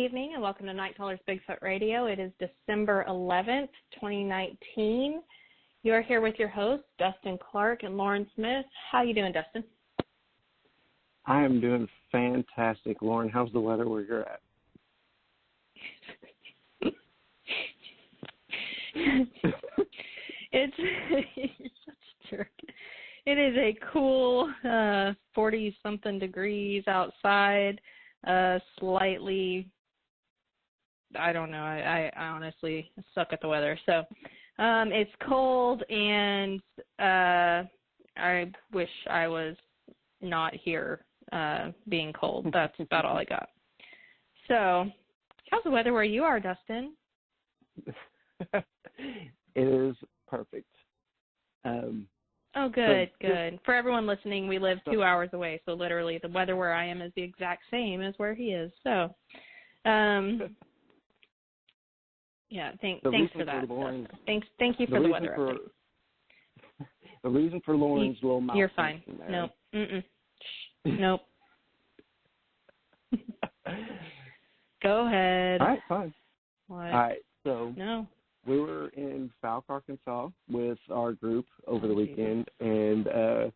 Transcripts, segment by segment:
evening, and welcome to Night Caller's Bigfoot Radio. It is December 11th, 2019. You are here with your hosts, Dustin Clark and Loren Smith. How you doing, Dustin? I am doing fantastic. Loren, how's the weather where you're at? You're such a jerk. It is a cool 40-something degrees outside. Slightly, I don't know, I honestly suck at the weather. So it's cold, and I wish I was not here being cold. That's about all I got. So how's the weather where you are, Dustin? It is perfect. Oh, good, good. For everyone listening, we live 2 hours away, so literally the weather where I am is the exact same as where he is. So, yeah, thanks for that. Thank you for the weather update. The reason for Loren's little mouth. You're fine. Nope. Nope. Go ahead. All right, fine. What? All right, so no. We were in Fouke, Arkansas with our group over the weekend, and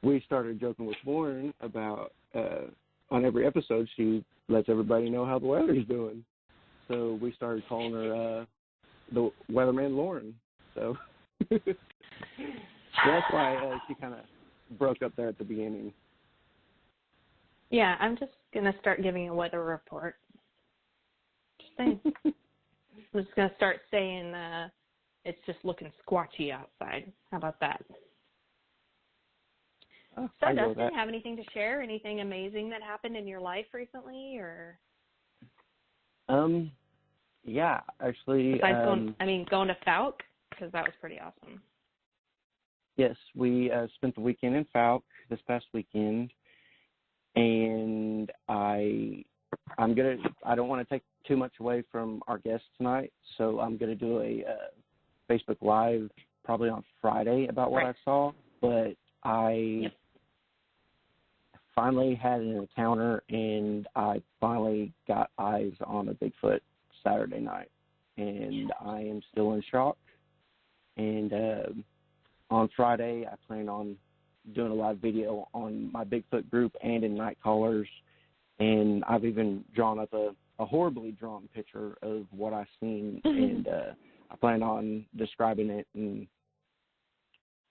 we started joking with Loren about on every episode she lets everybody know how the weather's doing. So we started calling her the weatherman Loren. So that's why she kind of broke up there at the beginning. Yeah, I'm just going to start giving a weather report. Just saying. I'm just going to start saying it's just looking squatchy outside. How about that? Oh, so, Dustin, have anything to share? Anything amazing that happened in your life recently, or? Yeah, actually. Besides going to Fouke, because that was pretty awesome. Yes, we spent the weekend in Fouke this past weekend, and I don't want to take too much away from our guests tonight, so I'm going to do a Facebook Live probably on Friday about what I saw, but I finally had an encounter, and I finally got eyes on a Bigfoot Saturday night, and I am still in shock, and on Friday I plan on doing a live video on my Bigfoot group and in Night Callers. And I've even drawn up a horribly drawn picture of what I've seen, and I plan on describing it and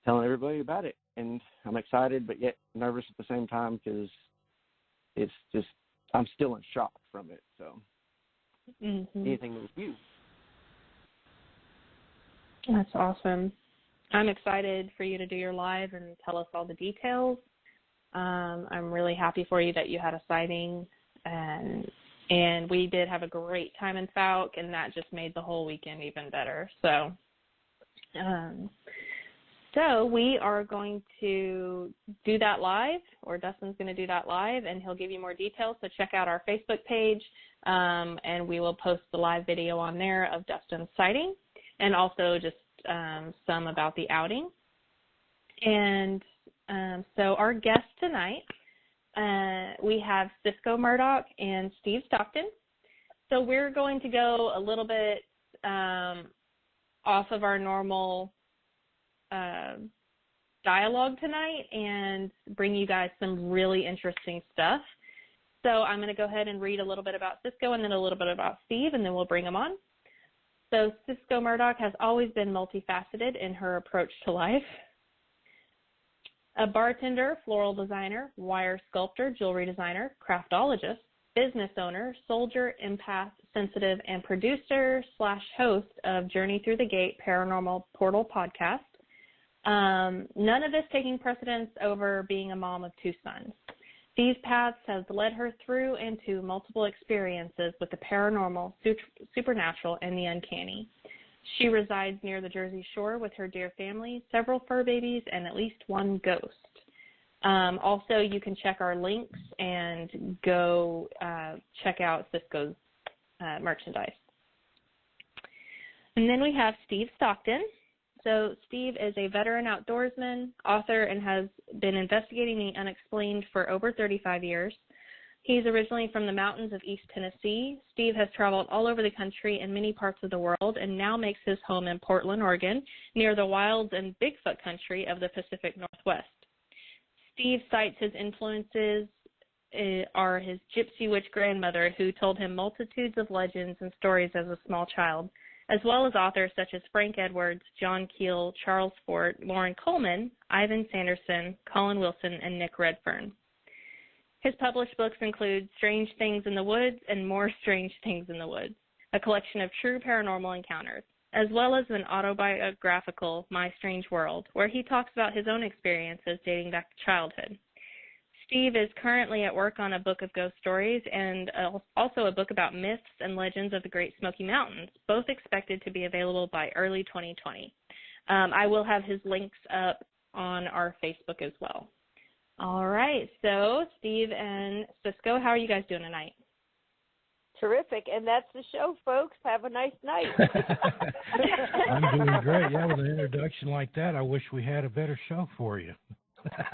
telling everybody about it. And I'm excited, but yet nervous at the same time because it's just I'm still in shock from it. So anything with you. That's awesome. I'm excited for you to do your live and tell us all the details. I'm really happy for you that you had a sighting, and we did have a great time in Fouke, and that just made the whole weekend even better. So, so we are going to do that live, or Dustin's going to do that live, and he'll give you more details. So check out our Facebook page, and we will post the live video on there of Dustin's sighting, and also just some about the outing. And so our guests tonight, we have Sysco Murdoch and Steve Stockton. So we're going to go a little bit off of our normal dialogue tonight and bring you guys some really interesting stuff. So I'm going to go ahead and read a little bit about Sysco and then a little bit about Steve, and then we'll bring them on. So Sysco Murdoch has always been multifaceted in her approach to life. A bartender, floral designer, wire sculptor, jewelry designer, craftologist, business owner, soldier, empath, sensitive, and producer/host of Journey Through the Gate Paranormal Portal podcast. None of this taking precedence over being a mom of 2 sons. These paths have led her through into multiple experiences with the paranormal, supernatural, and the uncanny. She resides near the Jersey Shore with her dear family, several fur babies, and at least 1 ghost. Also, you can check our links and go check out Cisco's merchandise. And then we have Steve Stockton. So Steve is a veteran outdoorsman, author, and has been investigating the unexplained for over 35 years. He's originally from the mountains of East Tennessee. Steve has traveled all over the country and many parts of the world and now makes his home in Portland, Oregon, near the wilds and Bigfoot country of the Pacific Northwest. Steve cites his influences are his gypsy witch grandmother, who told him multitudes of legends and stories as a small child, as well as authors such as Frank Edwards, John Keel, Charles Fort, Loren Coleman, Ivan Sanderson, Colin Wilson, and Nick Redfern. His published books include Strange Things in the Woods and More Strange Things in the Woods, a collection of true paranormal encounters, as well as an autobiographical, My Strange World, where he talks about his own experiences dating back to childhood. Steve is currently at work on a book of ghost stories and also a book about myths and legends of the Great Smoky Mountains, both expected to be available by early 2020. I will have his links up on our Facebook as well. All right, so Steve and Cisco, how are you guys doing tonight? Terrific, and that's the show, folks. Have a nice night. I'm doing great. Yeah, with an introduction like that, I wish we had a better show for you.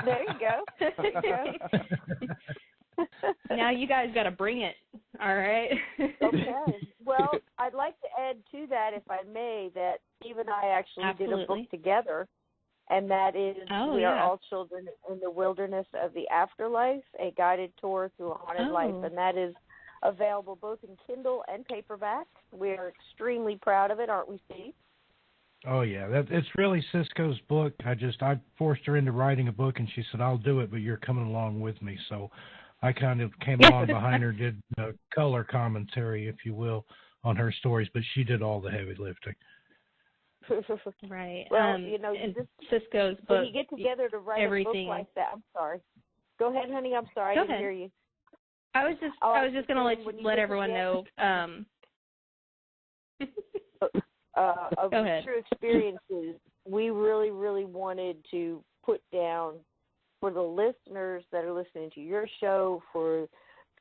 There you go. Now you guys got to bring it, all right? Okay. Well, I'd like to add to that, if I may, that Steve and I actually did a book together, and that is We Are All Children in the Wilderness of the Afterlife, a guided tour through a haunted life, and that is available both in Kindle and paperback. We are extremely proud of it, aren't we, Steve? Oh, yeah. It's really Cisco's book. I forced her into writing a book, and she said, I'll do it, but you're coming along with me. So I kind of came along behind her, did color commentary, if you will, on her stories, but she did all the heavy lifting. Right. Well, Cisco's book. When you get together to write a book like that, I'm sorry. Go ahead, honey. I'm sorry. I didn't hear you. I was just going to let everyone know. Of true experiences, we really, really wanted to put down for the listeners that are listening to your show, for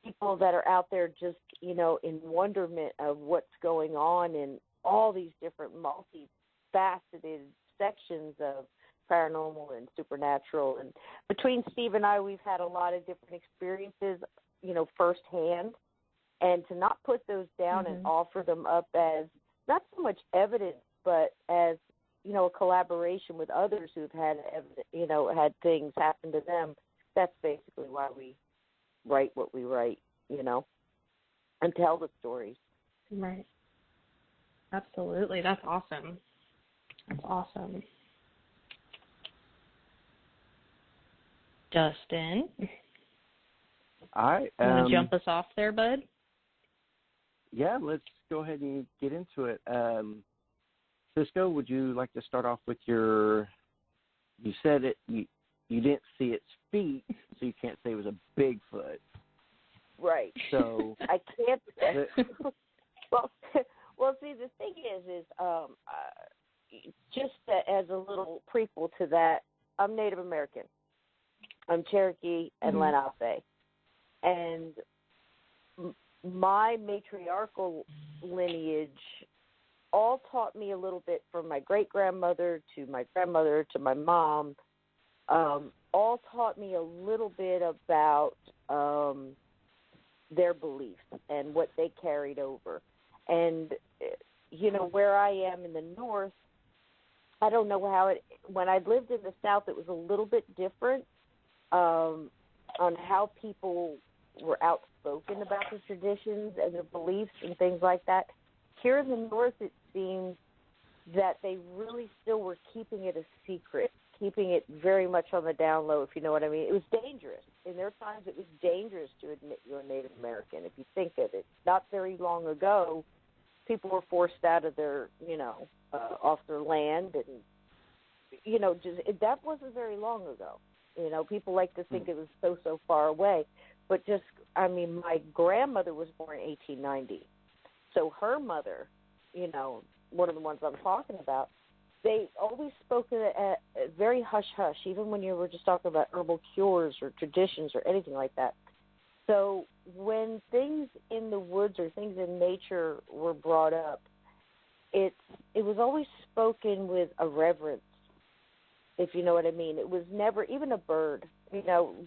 people that are out there just, in wonderment of what's going on in all these different multifaceted sections of paranormal and supernatural. And between Steve and I, we've had a lot of different experiences, firsthand, and to not put those down and offer them up as not so much evidence, but as, a collaboration with others who've had, had things happen to them. That's basically why we write what we write, and tell the stories. Right. Absolutely. That's awesome. That's awesome. Dustin, you want to jump us off there, bud? Yeah, let's go ahead and get into it. Cisco, would you like to start off with you said you didn't see its feet, so you can't say it was a Bigfoot. Right. So I can't. Well, see, the thing is just as a little prequel to that, I'm Native American. I'm Cherokee and Lenape, and my matriarchal lineage all taught me a little bit, from my great-grandmother to my grandmother to my mom, all taught me a little bit about their beliefs and what they carried over. And, where I am in the north, I don't know when I lived in the south, it was a little bit different on how people were outspoken about the traditions and their beliefs and things like that. Here in the north, it seems that they really still were keeping it a secret, keeping it very much on the down low, if you know what I mean. It was dangerous. In their times, it was dangerous to admit you're a Native American, if you think of it. Not very long ago, people were forced out of their, off their land, and, that wasn't very long ago. People like to think it was so far away. But my grandmother was born in 1890. So her mother, one of the ones I'm talking about, they always spoke at very hush-hush, even when you were just talking about herbal cures or traditions or anything like that. So when things in the woods or things in nature were brought up, it was always spoken with a reverence, if you know what I mean. It was never, even a bird,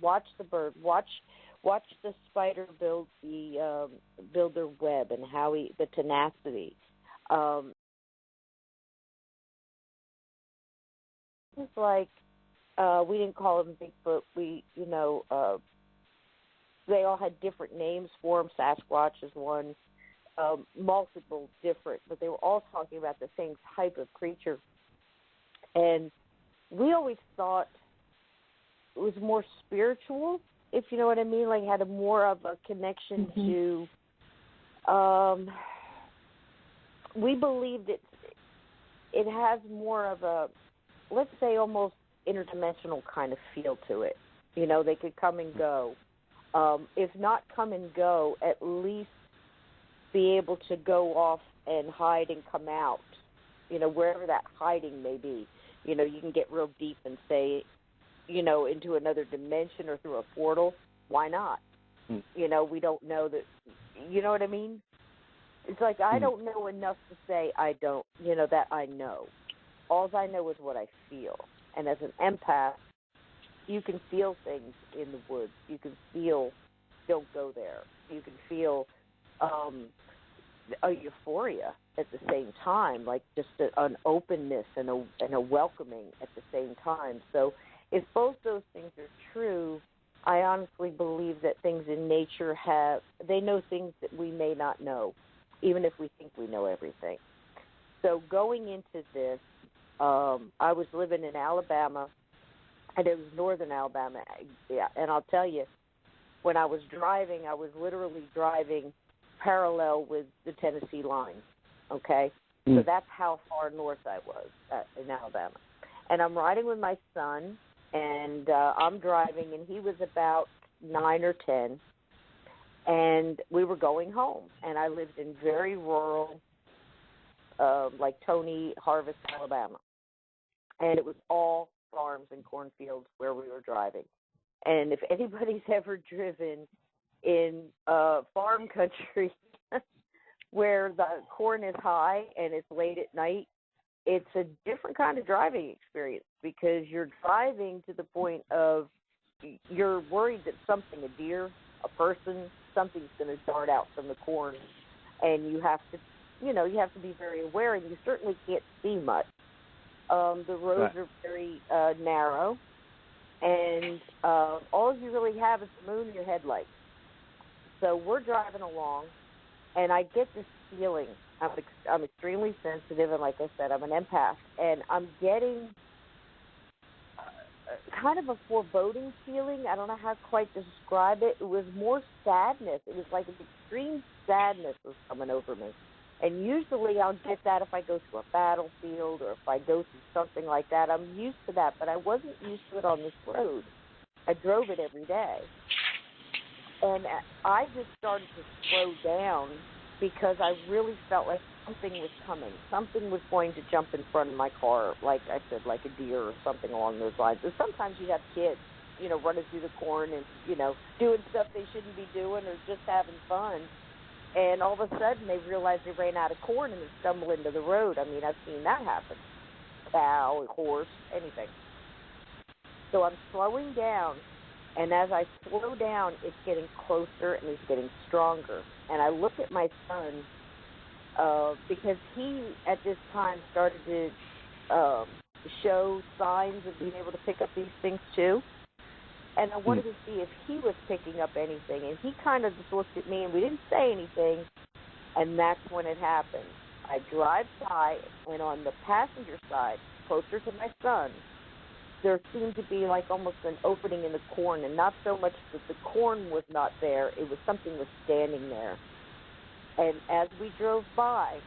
watch the bird, watch Watch the spider build their web and how the tenacity. It's like we didn't call them Bigfoot. They all had different names for them. Sasquatch is one. Multiple different, but they were all talking about the same type of creature. And we always thought it was more spiritual, if you know what I mean, like had more of a connection to, we believed it has more of a, let's say, almost interdimensional kind of feel to it. You know, they could come and go. If not come and go, at least be able to go off and hide and come out, you know, wherever that hiding may be. You know, you can get real deep and say, you know, into another dimension or through a portal. Why not? You know, we don't know that, you know what I mean? It's like I don't know enough to say that I know. All I know is what I feel. And as an empath, you can feel things in the woods. You can feel, don't go there. You can feel a euphoria at the same time, like just an openness and a welcoming at the same time. So if both those things are true, I honestly believe that things in nature they know things that we may not know, even if we think we know everything. So going into this, I was living in Alabama, and it was northern Alabama. Yeah, and I'll tell you, when I was driving, I was literally driving parallel with the Tennessee line, okay? So that's how far north I was in Alabama. And I'm riding with my son, and I'm driving, and he was about 9 or 10, and we were going home. And I lived in very rural, like Tony Harvest, Alabama. And it was all farms and cornfields where we were driving. And if anybody's ever driven in farm country where the corn is high and it's late at night, it's a different kind of driving experience because you're driving to the point of you're worried that something, a deer, a person, something's going to dart out from the corn, and you have to be very aware, and you certainly can't see much. The roads are very narrow, and all you really have is the moon in your headlights. So we're driving along, and I get this feeling. I'm extremely sensitive, and like I said, I'm an empath, and I'm getting kind of a foreboding feeling. I don't know how quite to describe it. It was more sadness. It was like an extreme sadness was coming over me. And usually I'll get that if I go to a battlefield or if I go through something like that. I'm used to that, but I wasn't used to it on this road. I drove it every day. And I just started to slow down because I really felt like something was coming. Something was going to jump in front of my car, like I said, like a deer or something along those lines. And sometimes you have kids, running through the corn and, doing stuff they shouldn't be doing or just having fun. And all of a sudden they realize they ran out of corn and they stumble into the road. I mean, I've seen that happen. Cow, horse, anything. So I'm slowing down. And as I slow down, it's getting closer and it's getting stronger. And I look at my son because he, at this time, started to show signs of being able to pick up these things too. And I wanted to see if he was picking up anything. And he kind of just looked at me, and we didn't say anything. And that's when it happened. I drive by, and on the passenger side, closer to my son, there seemed to be like almost an opening in the corn, and not so much that the corn was not there, it was something was standing there. And as we drove by,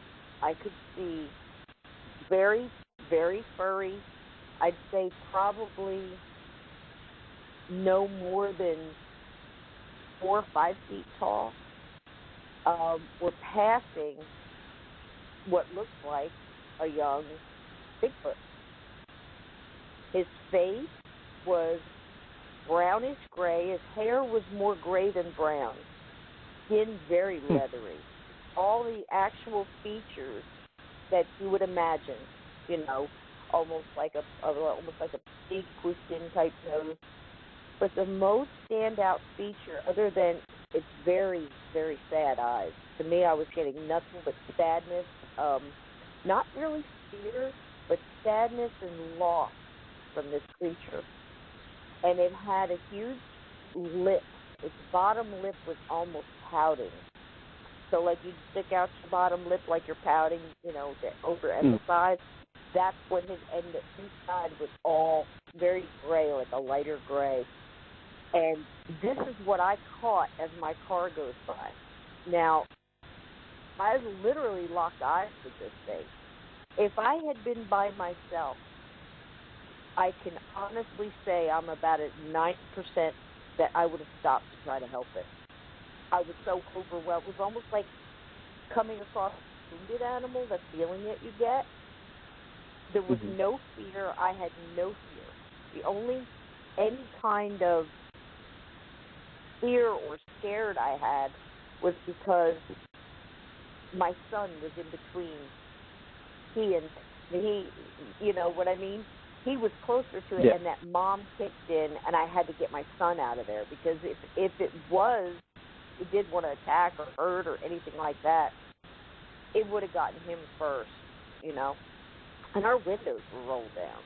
I could see very, very furry, I'd say probably no more than 4 or 5 feet tall, were passing what looked like a young Bigfoot. His face was brownish gray. His hair was more gray than brown. Skin very leathery. All the actual features that you would imagine, almost like a big Pushkin type nose, But the most standout feature, other than its very, very sad eyes, to me I was getting nothing but sadness, not really fear, but sadness and loss from this creature. And it had a huge lip. Its bottom lip was almost pouting. So like you'd stick out your bottom lip like you're pouting, you know, to overemphasize. That's what his end inside was all very gray, like a lighter gray. And this is what I caught as my car goes by. Now, I literally locked eyes with this thing. If I had been by myself, I can honestly say I'm about at 90% that I would have stopped to try to help it. I was so overwhelmed. It was almost like coming across a wounded animal, that feeling that you get. There was no fear. I had no fear. The only, any kind of fear or scared I had was because my son was in between. He, you know what I mean? He was closer to it, and that mom kicked in, and I had to get my son out of there, because if it did want to attack or hurt or anything like that, it would have gotten him first, you know. And our windows were rolled down.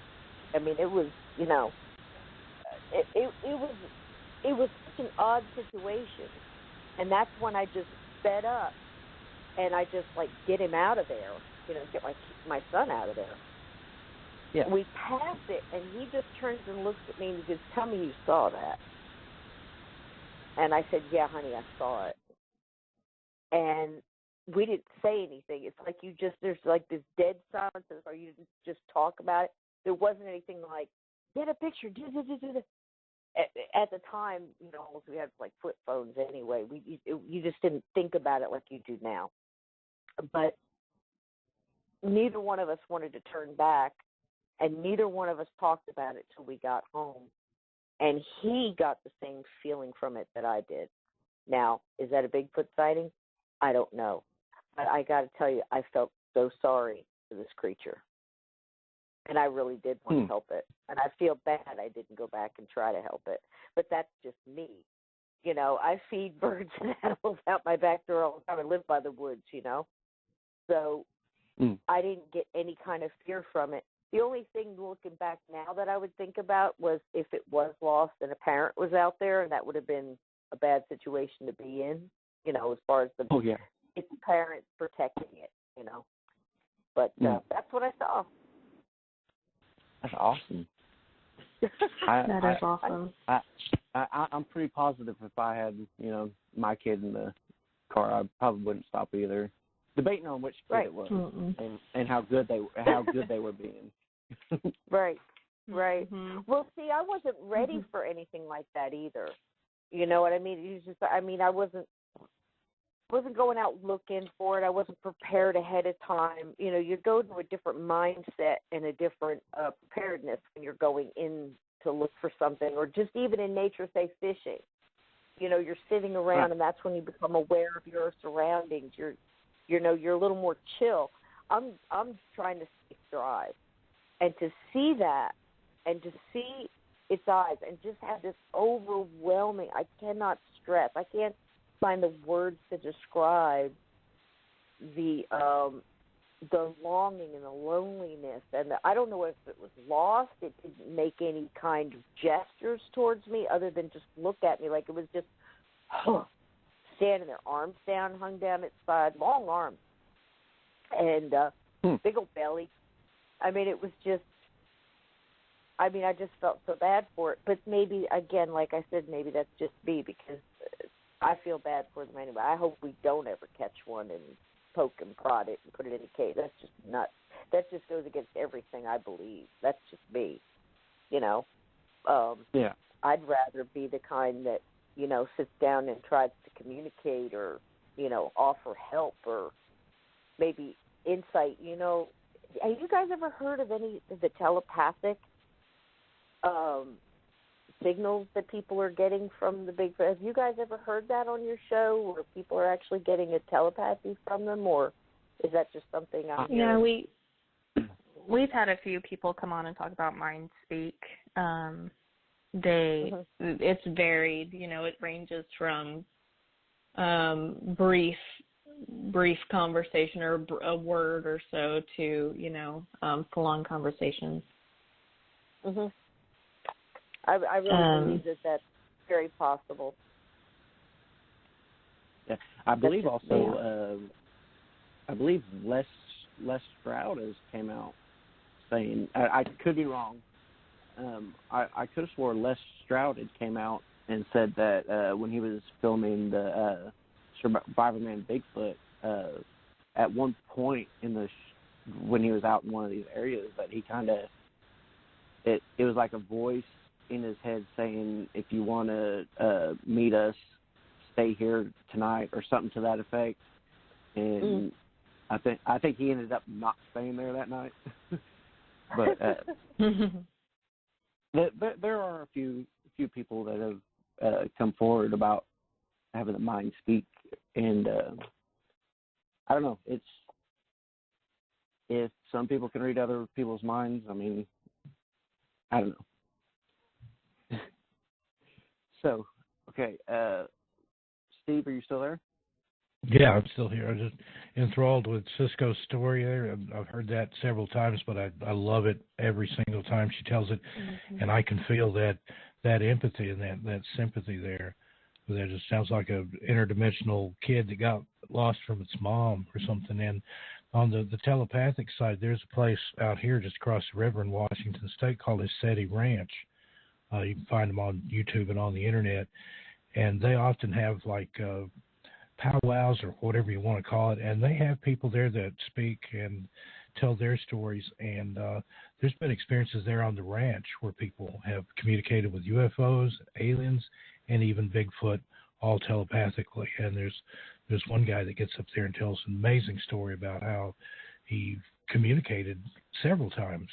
I mean, it was, you know, it was such an odd situation, and that's when I just sped up, and I just like get him out of there, you know, get my son out of there. Yeah. We passed it, and he just turns and looks at me and he goes, "Tell me you saw that." And I said, "Yeah, honey, I saw it." And we didn't say anything. It's like there's like this dead silence, or you just talk about it. There wasn't anything like, "Get a picture." At the time, you know, we had like flip phones anyway. You just didn't think about it like you do now. But neither one of us wanted to turn back. And neither one of us talked about it till we got home. And he got the same feeling from it that I did. Now, is that a Bigfoot sighting? I don't know. But I got to tell you, I felt so sorry for this creature. And I really did want to help it. And I feel bad I didn't go back and try to help it. But that's just me. You know, I feed birds and animals out my back door all the time. I live by the woods, you know. So I didn't get any kind of fear from it. The only thing looking back now that I would think about was if it was lost and a parent was out there, and that would have been a bad situation to be in, you know, as far as its parents protecting it, you know. But that's what I saw. That's awesome. That is awesome. I'm pretty positive if I had, you know, my kid in the car, I probably wouldn't stop either. Debating on which kid it was and how good they were being. Right. Well, see, I wasn't ready for anything like that either. You know what I mean? It was just, I mean, I wasn't going out looking for it. I wasn't prepared ahead of time. You know, you go to a different mindset and a different preparedness when you're going in to look for something, or just even in nature, say fishing. You know, you're sitting around, and that's when you become aware of your surroundings. You're a little more chill. I'm trying to stay dry, and to see that, and to see its eyes, and just have this overwhelming. I cannot stress. I can't find the words to describe the longing and the loneliness. And I don't know if it was lost. It didn't make any kind of gestures towards me other than just look at me like it was just standing there, arms down, hung down its side, long arms, and big old belly. I mean, it was just, I mean, I just felt so bad for it. But maybe, again, like I said, maybe that's just me, because I feel bad for them anyway. I hope we don't ever catch one and poke and prod it and put it in a cage. That's just nuts. That just goes against everything I believe. That's just me, you know. I'd rather be the kind that, you know, sits down and tries to communicate, or, you know, offer help, or maybe insight. You know, have you guys ever heard of any of the telepathic signals that people are getting from the Bigfoot? Have you guys ever heard that on your show, where people are actually getting a telepathy from them, or is that just something I'm hearing? Yeah, we've had a few people come on and talk about mind speak. It's varied. It ranges from brief conversation or a word or so to full-on conversations. I really believe that's very possible. Yeah, I believe also. I believe Les Stroud has came out saying. I could be wrong. I could have swore Les Stroud had came out and said that when he was filming the Survivorman Bigfoot, at one point in when he was out in one of these areas, that he kind of it was like a voice in his head saying, "If you want to meet us, stay here tonight," or something to that effect. And I think he ended up not staying there that night. But there are a few people that have come forward about having the mind speak, and I don't know. If some people can read other people's minds, I mean, I don't know. So, okay, Steve, are you still there? Yeah, I'm still here. I'm just enthralled with Cisco's story there. I've heard that several times, but I love it every single time she tells it, and I can feel that empathy and that sympathy there. That just sounds like a interdimensional kid that got lost from its mom or something. And on the telepathic side, there's a place out here just across the river in Washington State called Essetti Ranch. You can find them on YouTube and on the internet, and they often have like powwows or whatever you want to call it, and they have people there that speak and tell their stories. And there's been experiences there on the ranch where people have communicated with UFOs, aliens, and even Bigfoot, all telepathically. And there's one guy that gets up there and tells an amazing story about how he communicated several times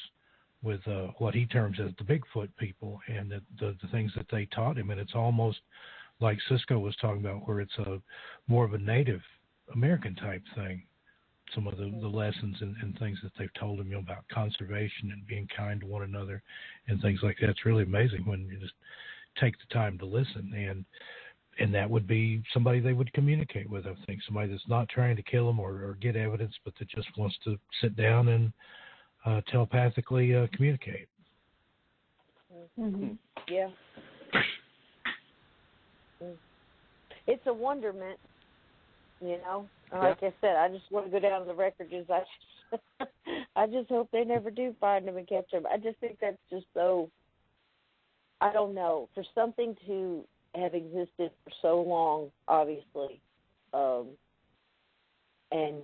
with what he terms as the Bigfoot people, and the things that they taught him. And it's almost like Cisco was talking about, where it's more of a Native American type thing. Some of the lessons and things that they've told him, about conservation and being kind to one another and things like that. It's really amazing when you just take the time to listen, and that would be somebody they would communicate with. I think somebody that's not trying to kill them or get evidence, but that just wants to sit down and telepathically communicate. Yeah. It's a wonderment, Like I said, I just want to go down to the record. I just hope they never do find them and catch them. I just think that's just so, I don't know, for something to have existed for so long, obviously, and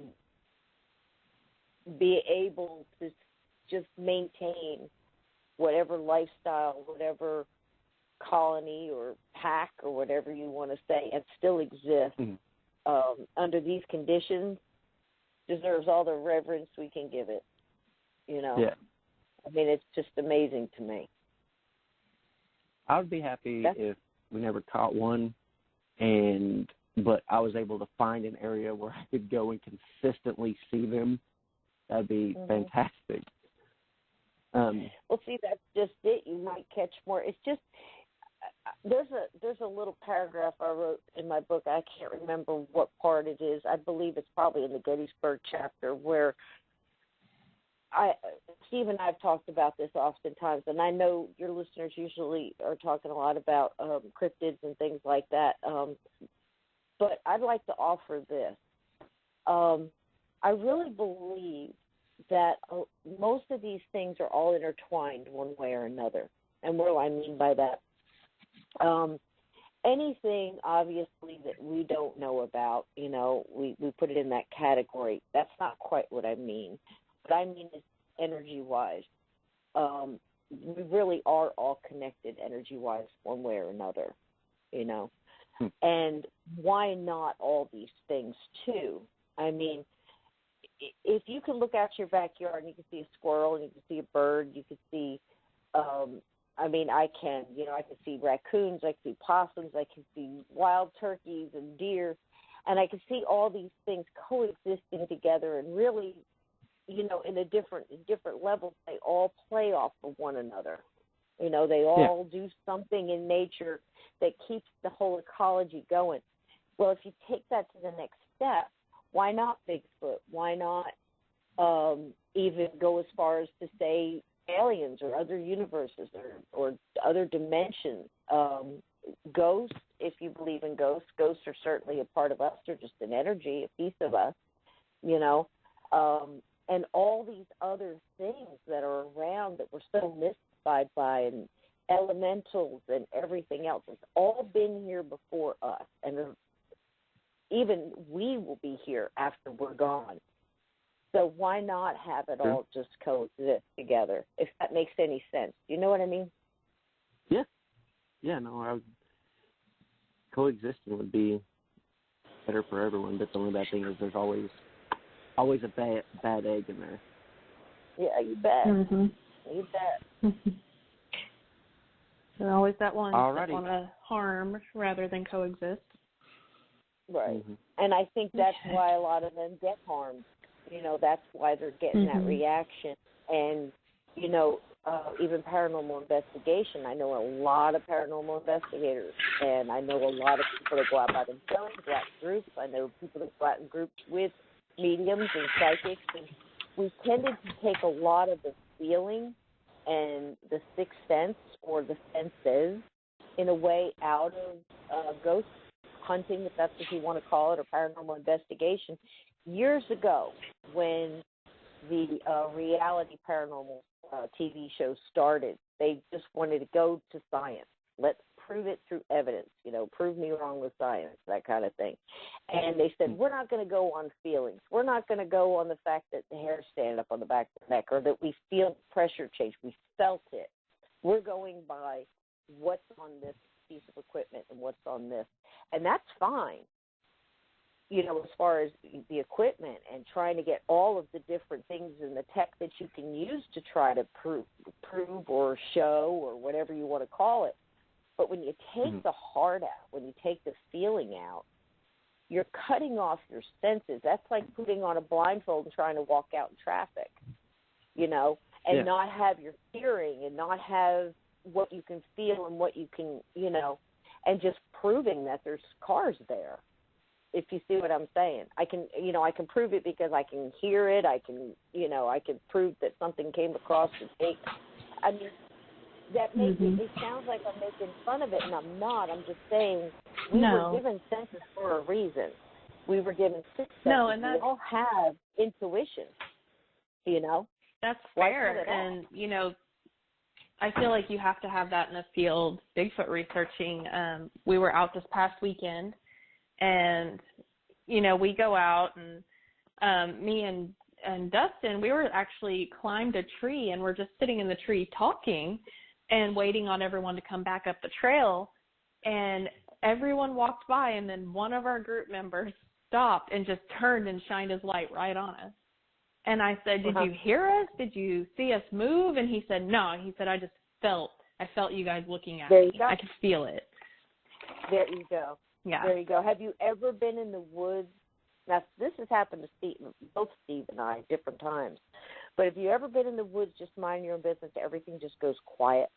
be able to just maintain whatever lifestyle, whatever colony or pack or whatever you want to say, and still exist under these conditions, deserves all the reverence we can give it. Yeah. I mean, it's just amazing to me. I would be happy if we never caught one, but I was able to find an area where I could go and consistently see them. That'd be fantastic. Well, see, that's just it. You might catch more. It's just there's a little paragraph I wrote in my book. I can't remember what part it is. I believe it's probably in the Gettysburg chapter, where Steve and I have talked about this oftentimes, and I know your listeners usually are talking a lot about cryptids and things like that. But I'd like to offer this. I really believe that most of these things are all intertwined one way or another. And what do I mean by that? Anything, obviously, that we don't know about, we put it in that category. That's not quite what I mean. What I mean is energy-wise. We really are all connected energy-wise one way or another, And why not all these things, too? I mean, if you can look out your backyard and you can see a squirrel and you can see a bird, you can see, I can see raccoons, I can see possums, I can see wild turkeys and deer, and I can see all these things coexisting together, and really, in a different levels, they all play off of one another. You know, they all do something in nature that keeps the whole ecology going. Well, if you take that to the next step, why not Bigfoot? Why not even go as far as to say aliens or other universes or other dimensions? Ghosts, if you believe in ghosts are certainly a part of us. They're just an energy, a piece of us, you know. And all these other things that are around that we're so mystified by, and elementals and everything else. It's all been here before us, and even we will be here after we're gone. So why not have it all just coexist together, if that makes any sense? Do you know what I mean? Yeah. Yeah, no, coexisting would be better for everyone, but the only bad thing is there's always a bad egg in there. Yeah, you bet. Mm-hmm. You bet. There's always that one Alrighty. that want to harm rather than coexist. Right. Mm-hmm. And I think that's why a lot of them get harmed. You know, that's why they're getting that reaction. And, you know, even paranormal investigation, I know a lot of paranormal investigators, and I know a lot of people that go out by themselves, go out in groups. I know people that go out in groups with mediums and psychics, and we tended to take a lot of the feeling and the sixth sense or the senses in a way out of ghost hunting, if that's what you want to call it, or paranormal investigation. Years ago, when the reality paranormal TV show started, they just wanted to go to science. Let's prove it through evidence, you know, prove me wrong with science, that kind of thing. And they said, we're not going to go on feelings. We're not going to go on the fact that the hair standing up on the back of the neck or that we feel pressure change. We felt it. We're going by what's on this piece of equipment and what's on this. And that's fine, you know, as far as the equipment and trying to get all of the different things in the tech that you can use to try to prove or show or whatever you want to call it. But when you take the heart out, when you take the feeling out, you're cutting off your senses. That's like putting on a blindfold and trying to walk out in traffic, you know, and not have your hearing and not have what you can feel and what you can, you know, and just proving that there's cars there. If you see what I'm saying, I can prove it because I can hear it. I can prove that something came across the tape. I mean, that makes it sounds like I'm making fun of it, and I'm not. I'm just saying we were given senses for a reason. We were given six senses. No, and we all have intuition, you know. That's fair, and, you know, I feel like you have to have that in the field. Bigfoot researching, we were out this past weekend, and, you know, we go out, and me and Dustin, we were actually climbed a tree, and we're just sitting in the tree talking and waiting on everyone to come back up the trail, and everyone walked by, and then one of our group members stopped and just turned and shined his light right on us. And I said, did you hear us? Did you see us move? And he said, no. He said, I felt you guys looking at me. I could feel it. There you go. Yeah. There you go. Have you ever been in the woods? Now, this has happened to both Steve and I different times. But have you ever been in the woods just minding your own business, everything just goes quiet,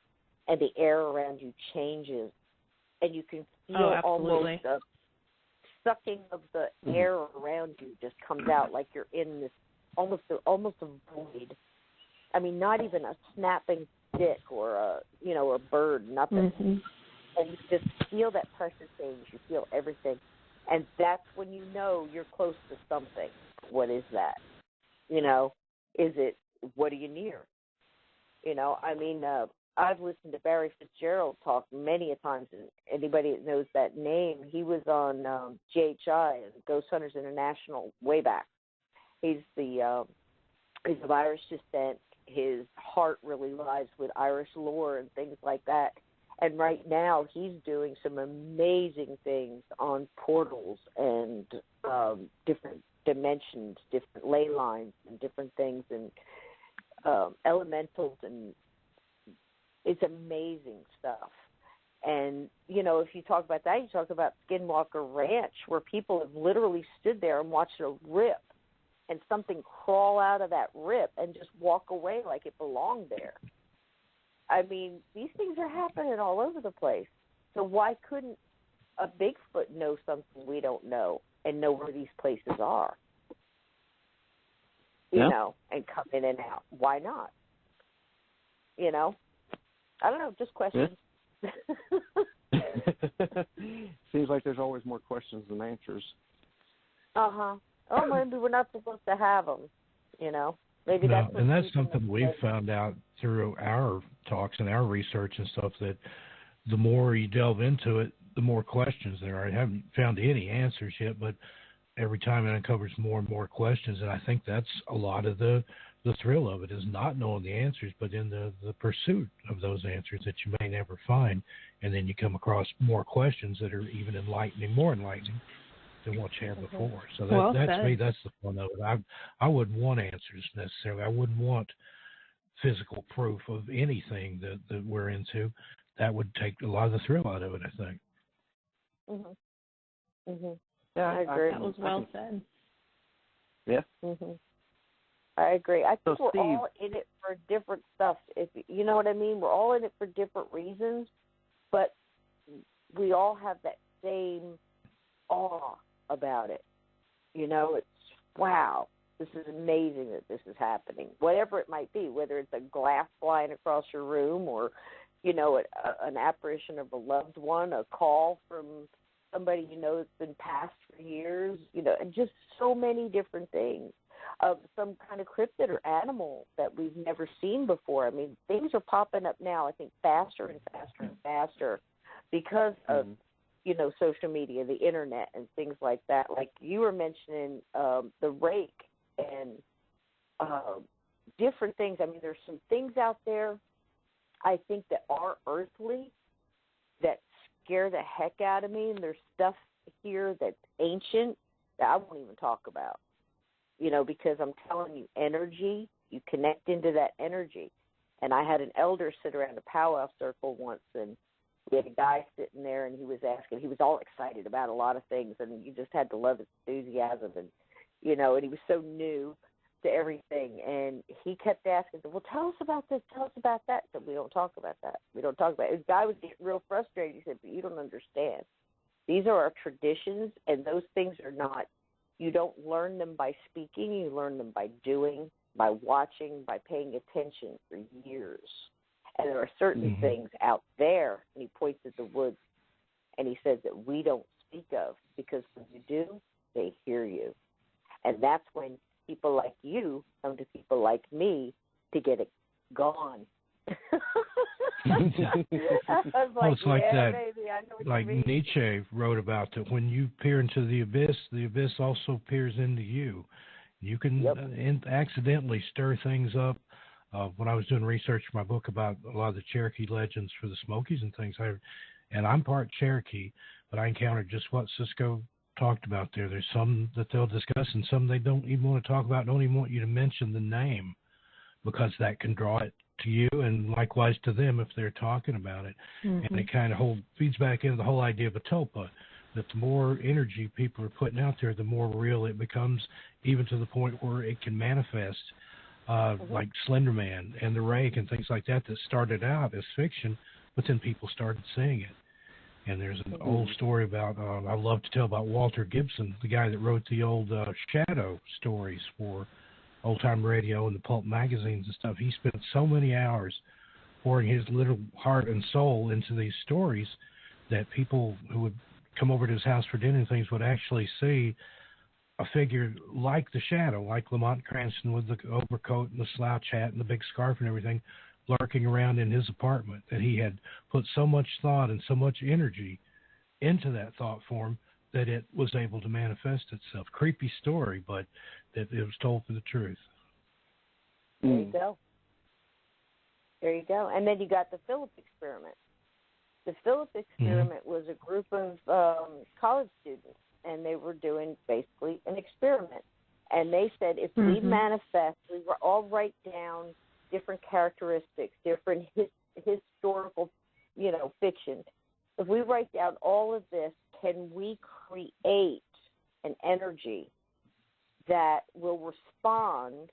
and the air around you changes, and you can feel almost a sucking of the air around you just comes out like you're in this almost a void. I mean, not even a snapping stick or a bird, nothing. And you just feel that pressure change. You feel everything. And that's when you know you're close to something. What is that? You know, what are you near? You know, I mean, I've listened to Barry Fitzgerald talk many a times. And anybody that knows that name, he was on GHI, Ghost Hunters International, way back. He's of Irish descent. His heart really lies with Irish lore and things like that. And right now he's doing some amazing things on portals and different dimensions, different ley lines and different things and elementals, and it's amazing stuff. And, you know, if you talk about that, you talk about Skinwalker Ranch, where people have literally stood there and watched a rip and something crawl out of that rip and just walk away like it belonged there. I mean, these things are happening all over the place. So why couldn't a Bigfoot know something we don't know and know where these places are? You know, and come in and out. Why not? You know? I don't know, just questions. Yeah. Seems like there's always more questions than answers. Uh-huh. Oh, maybe we're not supposed to have them, you know? Maybe No, that's and that's something we've found out through our talks and our research and stuff, that the more you delve into it, the more questions there are. I haven't found any answers yet, but every time it uncovers more and more questions, and I think that's a lot of the thrill of it, is not knowing the answers, but in the pursuit of those answers that you may never find, and then you come across more questions that are even more enlightening than what you had before. So that's me. That's the fun of it. I wouldn't want answers necessarily. I wouldn't want physical proof of anything that we're into. That would take a lot of the thrill out of it, I think. Mhm. Mhm. Yeah, I agree. That was well said. Yeah. Mhm. I agree. I think So, we're Steve, all in it for different stuff. If you know what I mean, we're all in it for different reasons, but we all have that same awe about it. You know, it's wow, this is amazing that this is happening. Whatever it might be, whether it's a glass flying across your room, or you know, an apparition of a loved one, a call from somebody you know that's been passed for years, you know, and just so many different things. Of some kind of cryptid or animal that we've never seen before. I mean, things are popping up now, I think, faster and faster and faster because of, you know, social media, the internet, and things like that. Like you were mentioning the rake and different things. I mean, there's some things out there, I think, that are earthly that scare the heck out of me, and there's stuff here that's ancient that I won't even talk about. You know, because I'm telling you, energy, you connect into that energy. And I had an elder sit around a powwow circle once, and we had a guy sitting there, and he was asking, he was all excited about a lot of things, and you just had to love his enthusiasm. And, you know, and he was so new to everything. And he kept asking, well, tell us about this, tell us about that. I said, we don't talk about that. We don't talk about it. The guy was getting real frustrated. He said, but you don't understand. These are our traditions, and those things are not. You don't learn them by speaking. You learn them by doing, by watching, by paying attention for years. And there are certain things out there, and he points at the woods, and he says that we don't speak of, because when you do, they hear you. And that's when people like you come to people like me to get it gone. Well, it's like that. Baby, I know what like you mean. Nietzsche wrote about that. When you peer into the abyss also peers into you. You can accidentally stir things up. When I was doing research for my book about a lot of the Cherokee legends for the Smokies and things, and I'm part Cherokee, but I encountered just what Cisco talked about there. There's some that they'll discuss, and some they don't even want to talk about, don't even want you to mention the name, because that can draw it to you, and likewise to them if they're talking about it. And it kind of feeds back into the whole idea of a tulpa, that the more energy people are putting out there, the more real it becomes, even to the point where it can manifest, like Slender Man and the Rake and things like that started out as fiction, but then people started seeing it. And there's an old story about, I love to tell about Walter Gibson, the guy that wrote the old Shadow stories for old-time radio and the pulp magazines and stuff. He spent so many hours pouring his little heart and soul into these stories that people who would come over to his house for dinner and things would actually see a figure like the Shadow, like Lamont Cranston with the overcoat and the slouch hat and the big scarf and everything, lurking around in his apartment, that he had put so much thought and so much energy into that thought form that it was able to manifest itself. Creepy story, but that it was told for the truth. There you go. There you go. And then you got the Philip experiment. The Philip experiment was a group of college students, and they were doing basically an experiment. And they said if we manifest, we were all write down different characteristics, different historical, fiction. If we write down all of this, can we create an energy that will respond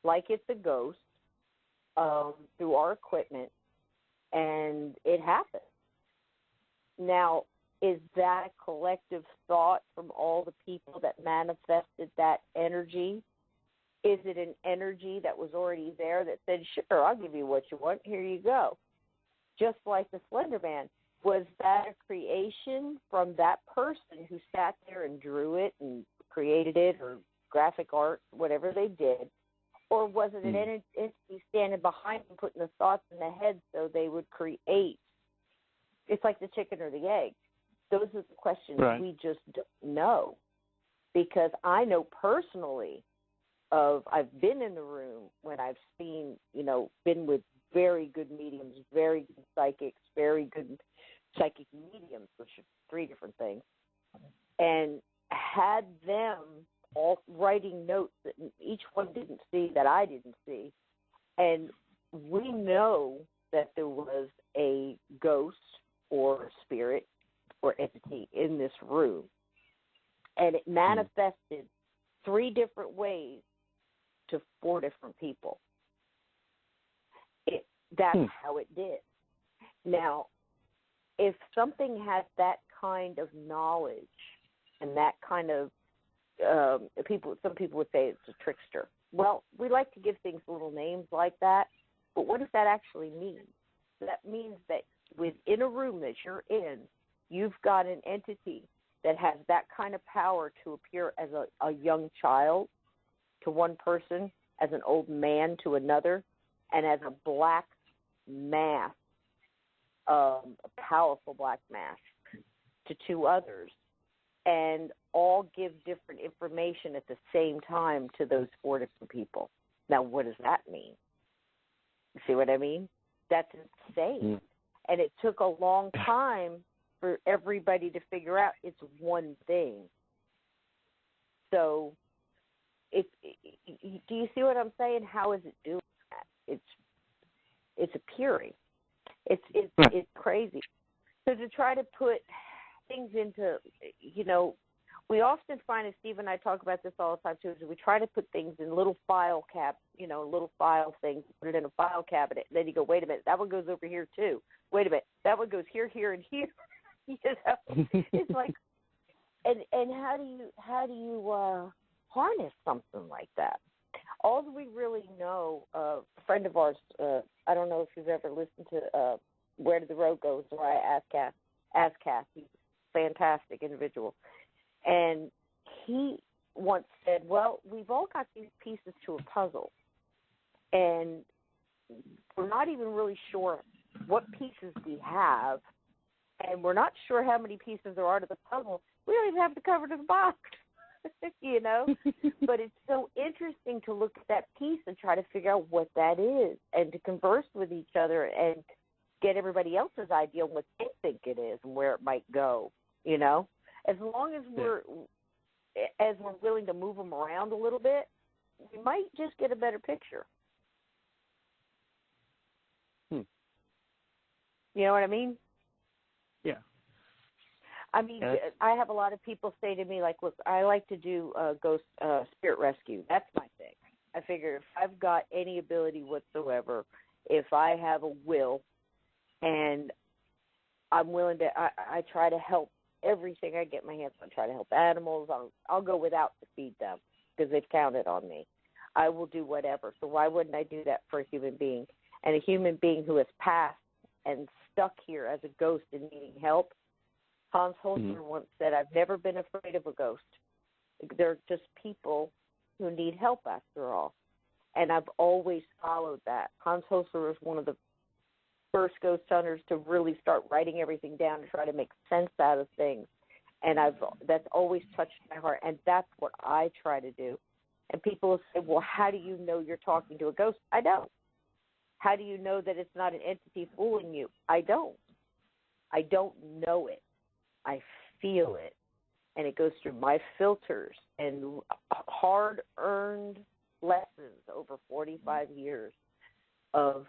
like it's a ghost through our equipment and it happened. Now, is that a collective thought from all the people that manifested that energy? Is it an energy that was already there that said, sure, I'll give you what you want, here you go? Just like the Slender Man. Was that a creation from that person who sat there and drew it and created it, or graphic art, whatever they did? Or was it an entity standing behind them, putting the thoughts in the head so they would create? It's like the chicken or the egg. Those are the questions we just don't know. Because I know personally I've been in the room when I've seen, been with very good mediums, very good psychics, very good psychic mediums, which are three different things, and had them all writing notes that each one didn't see, that I didn't see. And we know that there was a ghost or spirit or entity in this room, and it manifested three different ways to four different people. That's how it did. Now, if something has that kind of knowledge and that kind of some people would say it's a trickster. Well, we like to give things little names like that, but what does that actually mean? That means that within a room that you're in, you've got an entity that has that kind of power to appear as a young child to one person, as an old man to another, and as a black mass, a powerful black mass, to two others, and all give different information at the same time to those four different people. Now, what does that mean? You see what I mean? That's insane. And it took a long time for everybody to figure out it's one thing. So, do you see what I'm saying? How is it doing that? It's appearing. It's crazy. So to try to put things into, we often find, and Steve and I talk about this all the time too, is we try to put things in little file little file things, put it in a file cabinet, and then you go, wait a minute, that one goes over here too. Wait a minute, that one goes here, here, and here. It's like, and how do you harness something like that? All we really know, a friend of ours, I don't know if you've ever listened to Where Did the Road Go, or I asked Cass. He's a fantastic individual. And he once said, well, we've all got these pieces to a puzzle, and we're not even really sure what pieces we have, and we're not sure how many pieces there are to the puzzle. We don't even have the cover to the box. But it's so interesting to look at that piece and try to figure out what that is, and to converse with each other and get everybody else's idea on what they think it is and where it might go. As long as we're willing to move them around a little bit, we might just get a better picture. You know what I mean? Yeah. I mean, I have a lot of people say to me, like, look, I like to do ghost spirit rescue. That's my thing. I figure if I've got any ability whatsoever, if I have a will, and I'm willing to, I try to help everything I get my hands on. I try to help animals. I'll go without to feed them because they've counted on me. I will do whatever. So why wouldn't I do that for a human being? And a human being who has passed and stuck here as a ghost and needing help. Hans Holzer once said, I've never been afraid of a ghost. They're just people who need help after all. And I've always followed that. Hans Holzer was one of the first ghost hunters to really start writing everything down to try to make sense out of things. And that's always touched my heart. And that's what I try to do. And people say, well, how do you know you're talking to a ghost? I don't. How do you know that it's not an entity fooling you? I don't. I don't know it. I feel it, and it goes through my filters and hard-earned lessons over 45 years of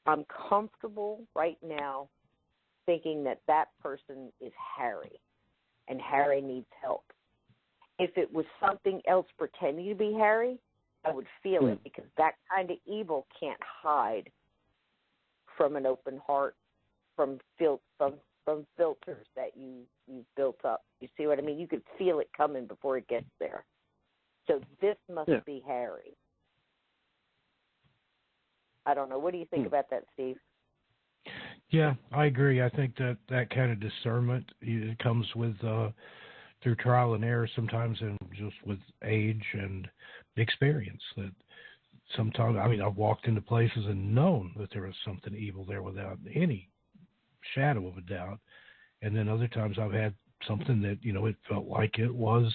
I'm comfortable right now thinking that that person is Harry, and Harry needs help. If it was something else pretending to be Harry, I would feel it, because that kind of evil can't hide from an open heart, from filters that you built up. You see what I mean? You could feel it coming before it gets there. So this must be Harry. I don't know. What do you think about that, Steve? Yeah, I agree. I think that kind of discernment, it comes with through trial and error sometimes, and just with age and experience. That sometimes, I mean, I've walked into places and known that there was something evil there without any shadow of a doubt. And then other times I've had something that, it felt like it was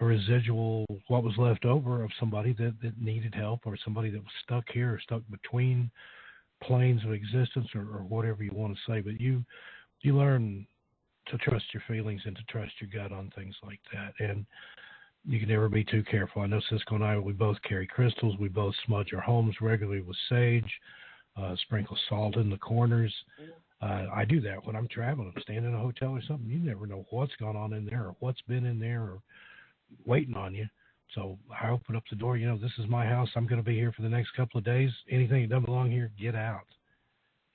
a residual, what was left over of somebody that needed help, or somebody that was stuck here or stuck between planes of existence, or whatever you want to say. But you learn to trust your feelings and to trust your gut on things like that. And you can never be too careful. I know Cisco and I, we both carry crystals. We both smudge our homes regularly with sage, sprinkle salt in the corners. I do that when I'm traveling. I'm staying in a hotel or something. You never know what's gone on in there, or what's been in there, or waiting on you. So I open up the door. This is my house. I'm going to be here for the next couple of days. Anything that doesn't belong here, get out.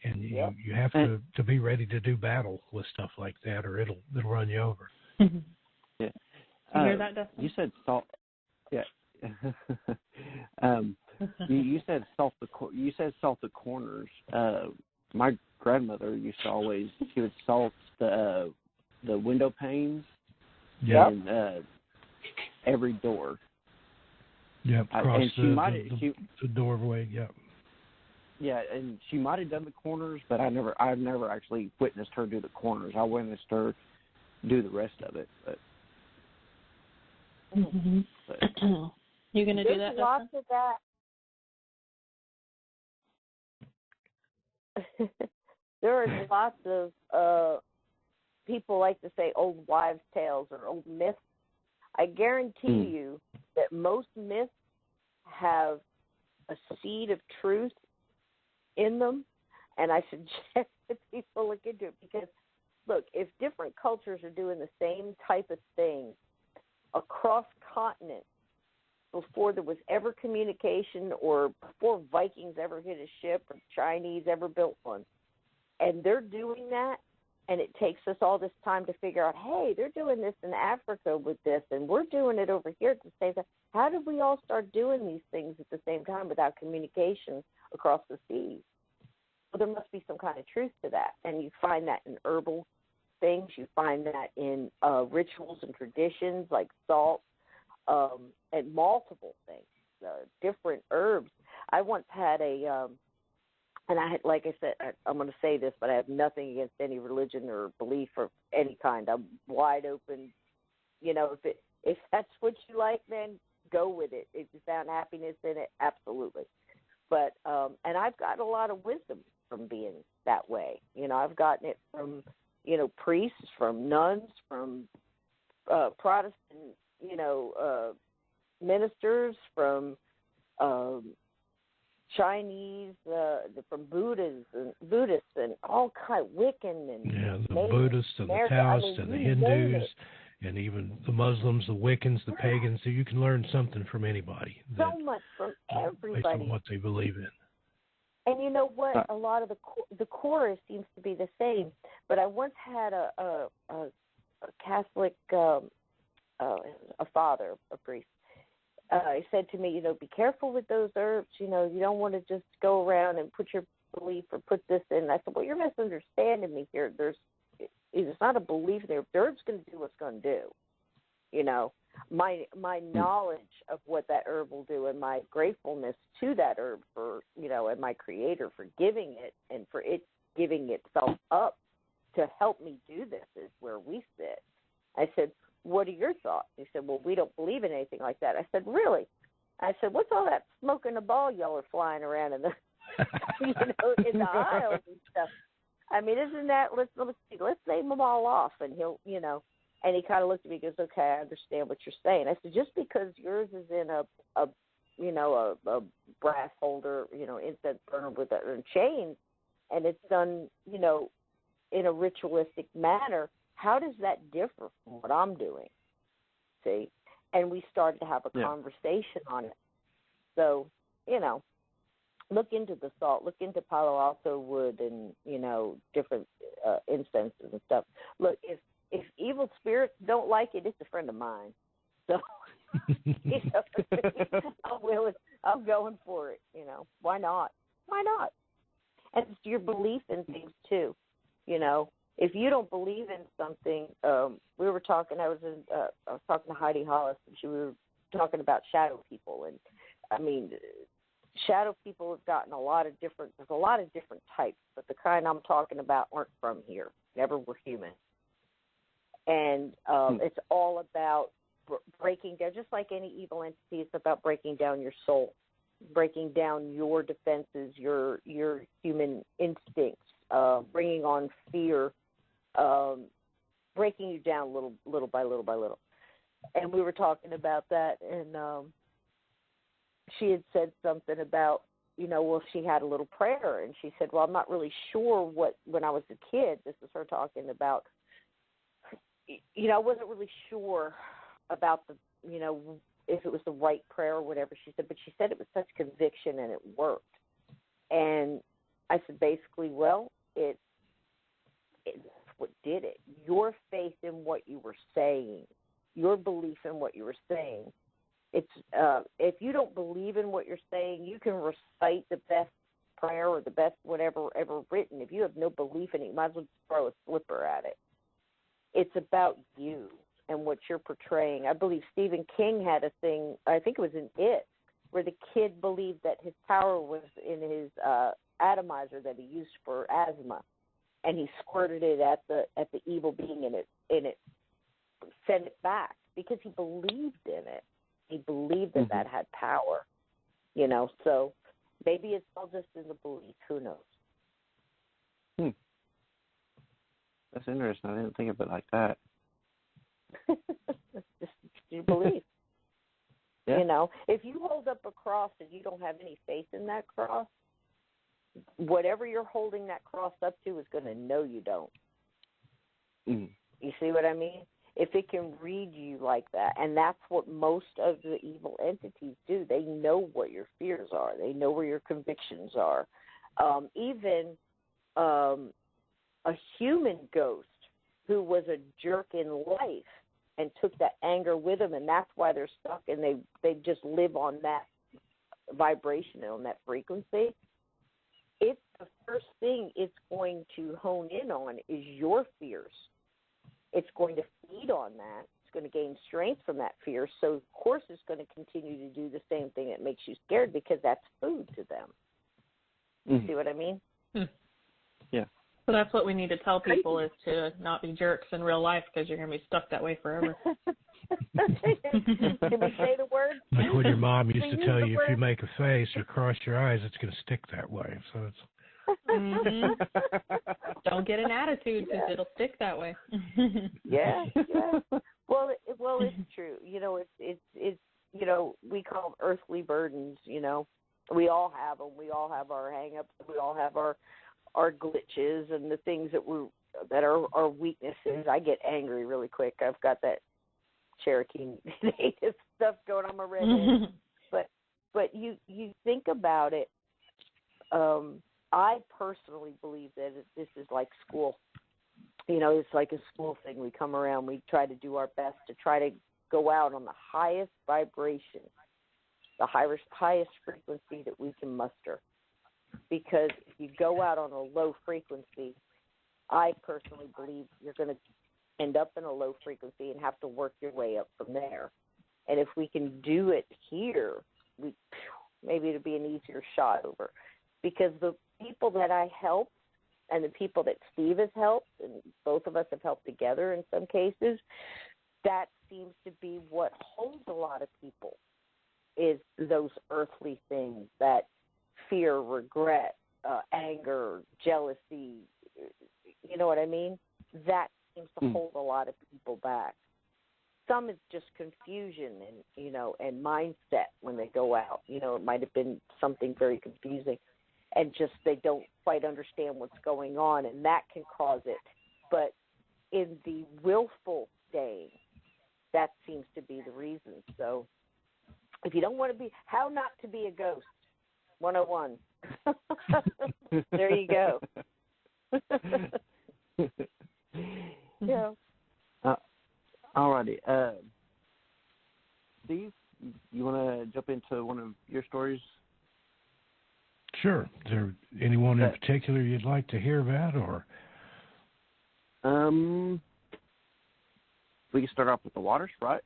And you have to be ready to do battle with stuff like that, or it'll run you over. Yeah. You hear that, Dustin? You said salt. Yeah. You said salt the. You said salt the corners. My grandmother used to always. She would salt the window panes. Yep. And every door. Yep. Across the doorway. Yep. Yeah, and she might have done the corners, but I've never actually witnessed her do the corners. I witnessed her do the rest of it. But you gonna do that? There's lots of that. There are lots of people like to say old wives' tales or old myths. I guarantee you that most myths have a seed of truth in them, and I suggest that people look into it, because, look, if different cultures are doing the same type of thing across continents before there was ever communication, or before Vikings ever hit a ship or Chinese ever built one, and they're doing that, and it takes us all this time to figure out, hey, they're doing this in Africa with this, and we're doing it over here at the same time. How did we all start doing these things at the same time without communication across the seas? Well, there must be some kind of truth to that. And you find that in herbal things. You find that in rituals and traditions like salt, and multiple things, different herbs. I once had and I had, like I said, I'm going to say this, but I have nothing against any religion or belief of any kind. I'm wide open. If that's what you like, then go with it. If you found happiness in it, absolutely. But and I've got a lot of wisdom from being that way. I've gotten it from priests, from nuns, from Protestant ministers, from Chinese, from Buddhists and all kind, Wiccan and the Buddhists and the Taoists and the Hindus and even the Muslims, the Wiccans, the pagans. So you can learn something from anybody. So much from everybody. Based on what they believe in. And you know what? A lot of the chorus seems to be the same. But I once had a Catholic, a father, a priest. He said to me, be careful with those herbs. You don't want to just go around and put your belief or put this in. And I said, well, you're misunderstanding me here. It's not a belief there. The herb's going to do what's going to do. My knowledge of what that herb will do, and my gratefulness to that herb for, and my creator for giving it, and for it giving itself up to help me do this, is where we sit. I said, what are your thoughts? He said, well, we don't believe in anything like that. I said, really? I said, what's all that smoke in the ball y'all are flying around in the, in the aisles and stuff? I mean, isn't that, let's name them all off. And he'll, and he kind of looked at me and goes, okay, I understand what you're saying. I said, just because yours is in a brass holder, incense burner with a chain, and it's done, in a ritualistic manner, how does that differ from what I'm doing? See? And we started to have a conversation on it. So, look into the salt, look into Palo Alto wood and, different incenses and stuff. Look, if evil spirits don't like it, it's a friend of mine. So, I'm going for it, Why not? Why not? And it's your belief in things, too, If you don't believe in something, we were talking, I was talking to Heidi Hollis, and we were talking about shadow people. And, shadow people have gotten there's a lot of different types, but the kind I'm talking about aren't from here, never were human. And it's all about breaking down, just like any evil entity, it's about breaking down your soul, breaking down your defenses, your human instincts, bringing on fear, breaking you down little by little by little. And we were talking about that, and she had said something about, she had a little prayer, and she said, well, I'm not really sure when I was a kid, this is her talking about, I wasn't really sure about the, if it was the right prayer or whatever she said, but she said it was such conviction and it worked. And I said, basically, well, it's what did it. Your faith in what you were saying, your belief in what you were saying. It's if you don't believe in what you're saying, you can recite the best prayer or the best whatever ever written. If you have no belief in it, you might as well throw a slipper at it. It's about you and what you're portraying. I believe Stephen King had a thing, I think it was in It, where the kid believed that his power was in his atomizer that he used for asthma, and he squirted it at the evil being in it, sent it back because he believed in it. He believed that that had power, So maybe it's all just in the belief. Who knows? That's interesting. I didn't think of it like that. Just you believe. Yeah. If you hold up a cross and you don't have any faith in that cross, whatever you're holding that cross up to is going to know you don't. You see what I mean? If it can read you like that, and that's what most of the evil entities do. They know what your fears are. They know where your convictions are. Even a human ghost who was a jerk in life and took that anger with them, and that's why they're stuck, and they just live on that vibration, on that frequency. It's the first thing it's going to hone in on is your fears. It's going to feed on that. It's going to gain strength from that fear. So, of course, it's going to continue to do the same thing that makes you scared because that's food to them. You see what I mean? Yeah. So that's what we need to tell people is to not be jerks in real life because you're going to be stuck that way forever. Can we say the word? Like when your mom used to tell you if you make a face or cross your eyes, it's going to stick that way. So it's... Don't get an attitude because it'll stick that way. Yeah. Well, it's true. It's we call them earthly burdens. We all have them. We all have our hang-ups. We all have our glitches and the things that are our weaknesses. I get angry really quick. I've got that Cherokee native stuff going on my redhead. But you think about it. I personally believe that this is like school. It's like a school thing. We come around, we try to do our best to try to go out on the highest vibration, the highest frequency that we can muster. Because if you go out on a low frequency, I personally believe you're going to end up in a low frequency and have to work your way up from there. And if we can do it here, maybe it'll be an easier shot over. Because the people that I help and the people that Steve has helped, and both of us have helped together in some cases, that seems to be what holds a lot of people, is those earthly things, that fear, regret, anger, jealousy, you know what I mean? That seems to hold a lot of people back. Some is just confusion and mindset when they go out. It might have been something very confusing. And just they don't quite understand what's going on, and that can cause it. But in the willful staying, that seems to be the reason. So if you don't want to be, how not to be a ghost, 101. There you go. Yeah. Alrighty. Steve, you want to jump into one of your stories? Sure. Is there anyone in particular you'd like to hear about, or? We can start off with the water sprite.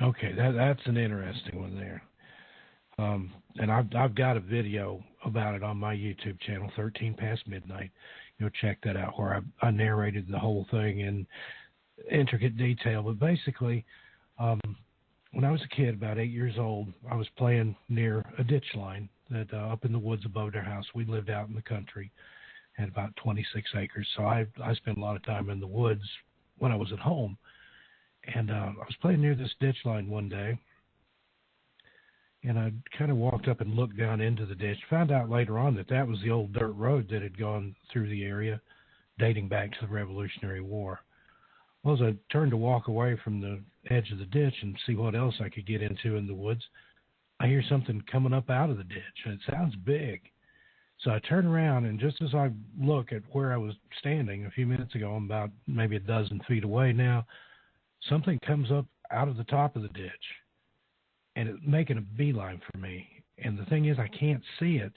Okay, that's an interesting one there. And I've got a video about it on my YouTube channel, 13 Past Midnight. You'll check that out, where I narrated the whole thing in intricate detail. But basically, when I was a kid, about 8 years old, I was playing near a ditch line that up in the woods above their house. We lived out in the country, had about 26 acres. So I spent a lot of time in the woods when I was at home. And I was playing near this ditch line one day, and I kind of walked up and looked down into the ditch. Found out later on that was the old dirt road that had gone through the area, dating back to the Revolutionary War. Well, as I turned to walk away from the edge of the ditch and see what else I could get into in the woods, I hear something coming up out of the ditch, and it sounds big. So I turn around, and just as I look at where I was standing a few minutes ago, I'm about maybe a dozen feet away now, something comes up out of the top of the ditch, and it's making a beeline for me. And the thing is, I can't see it,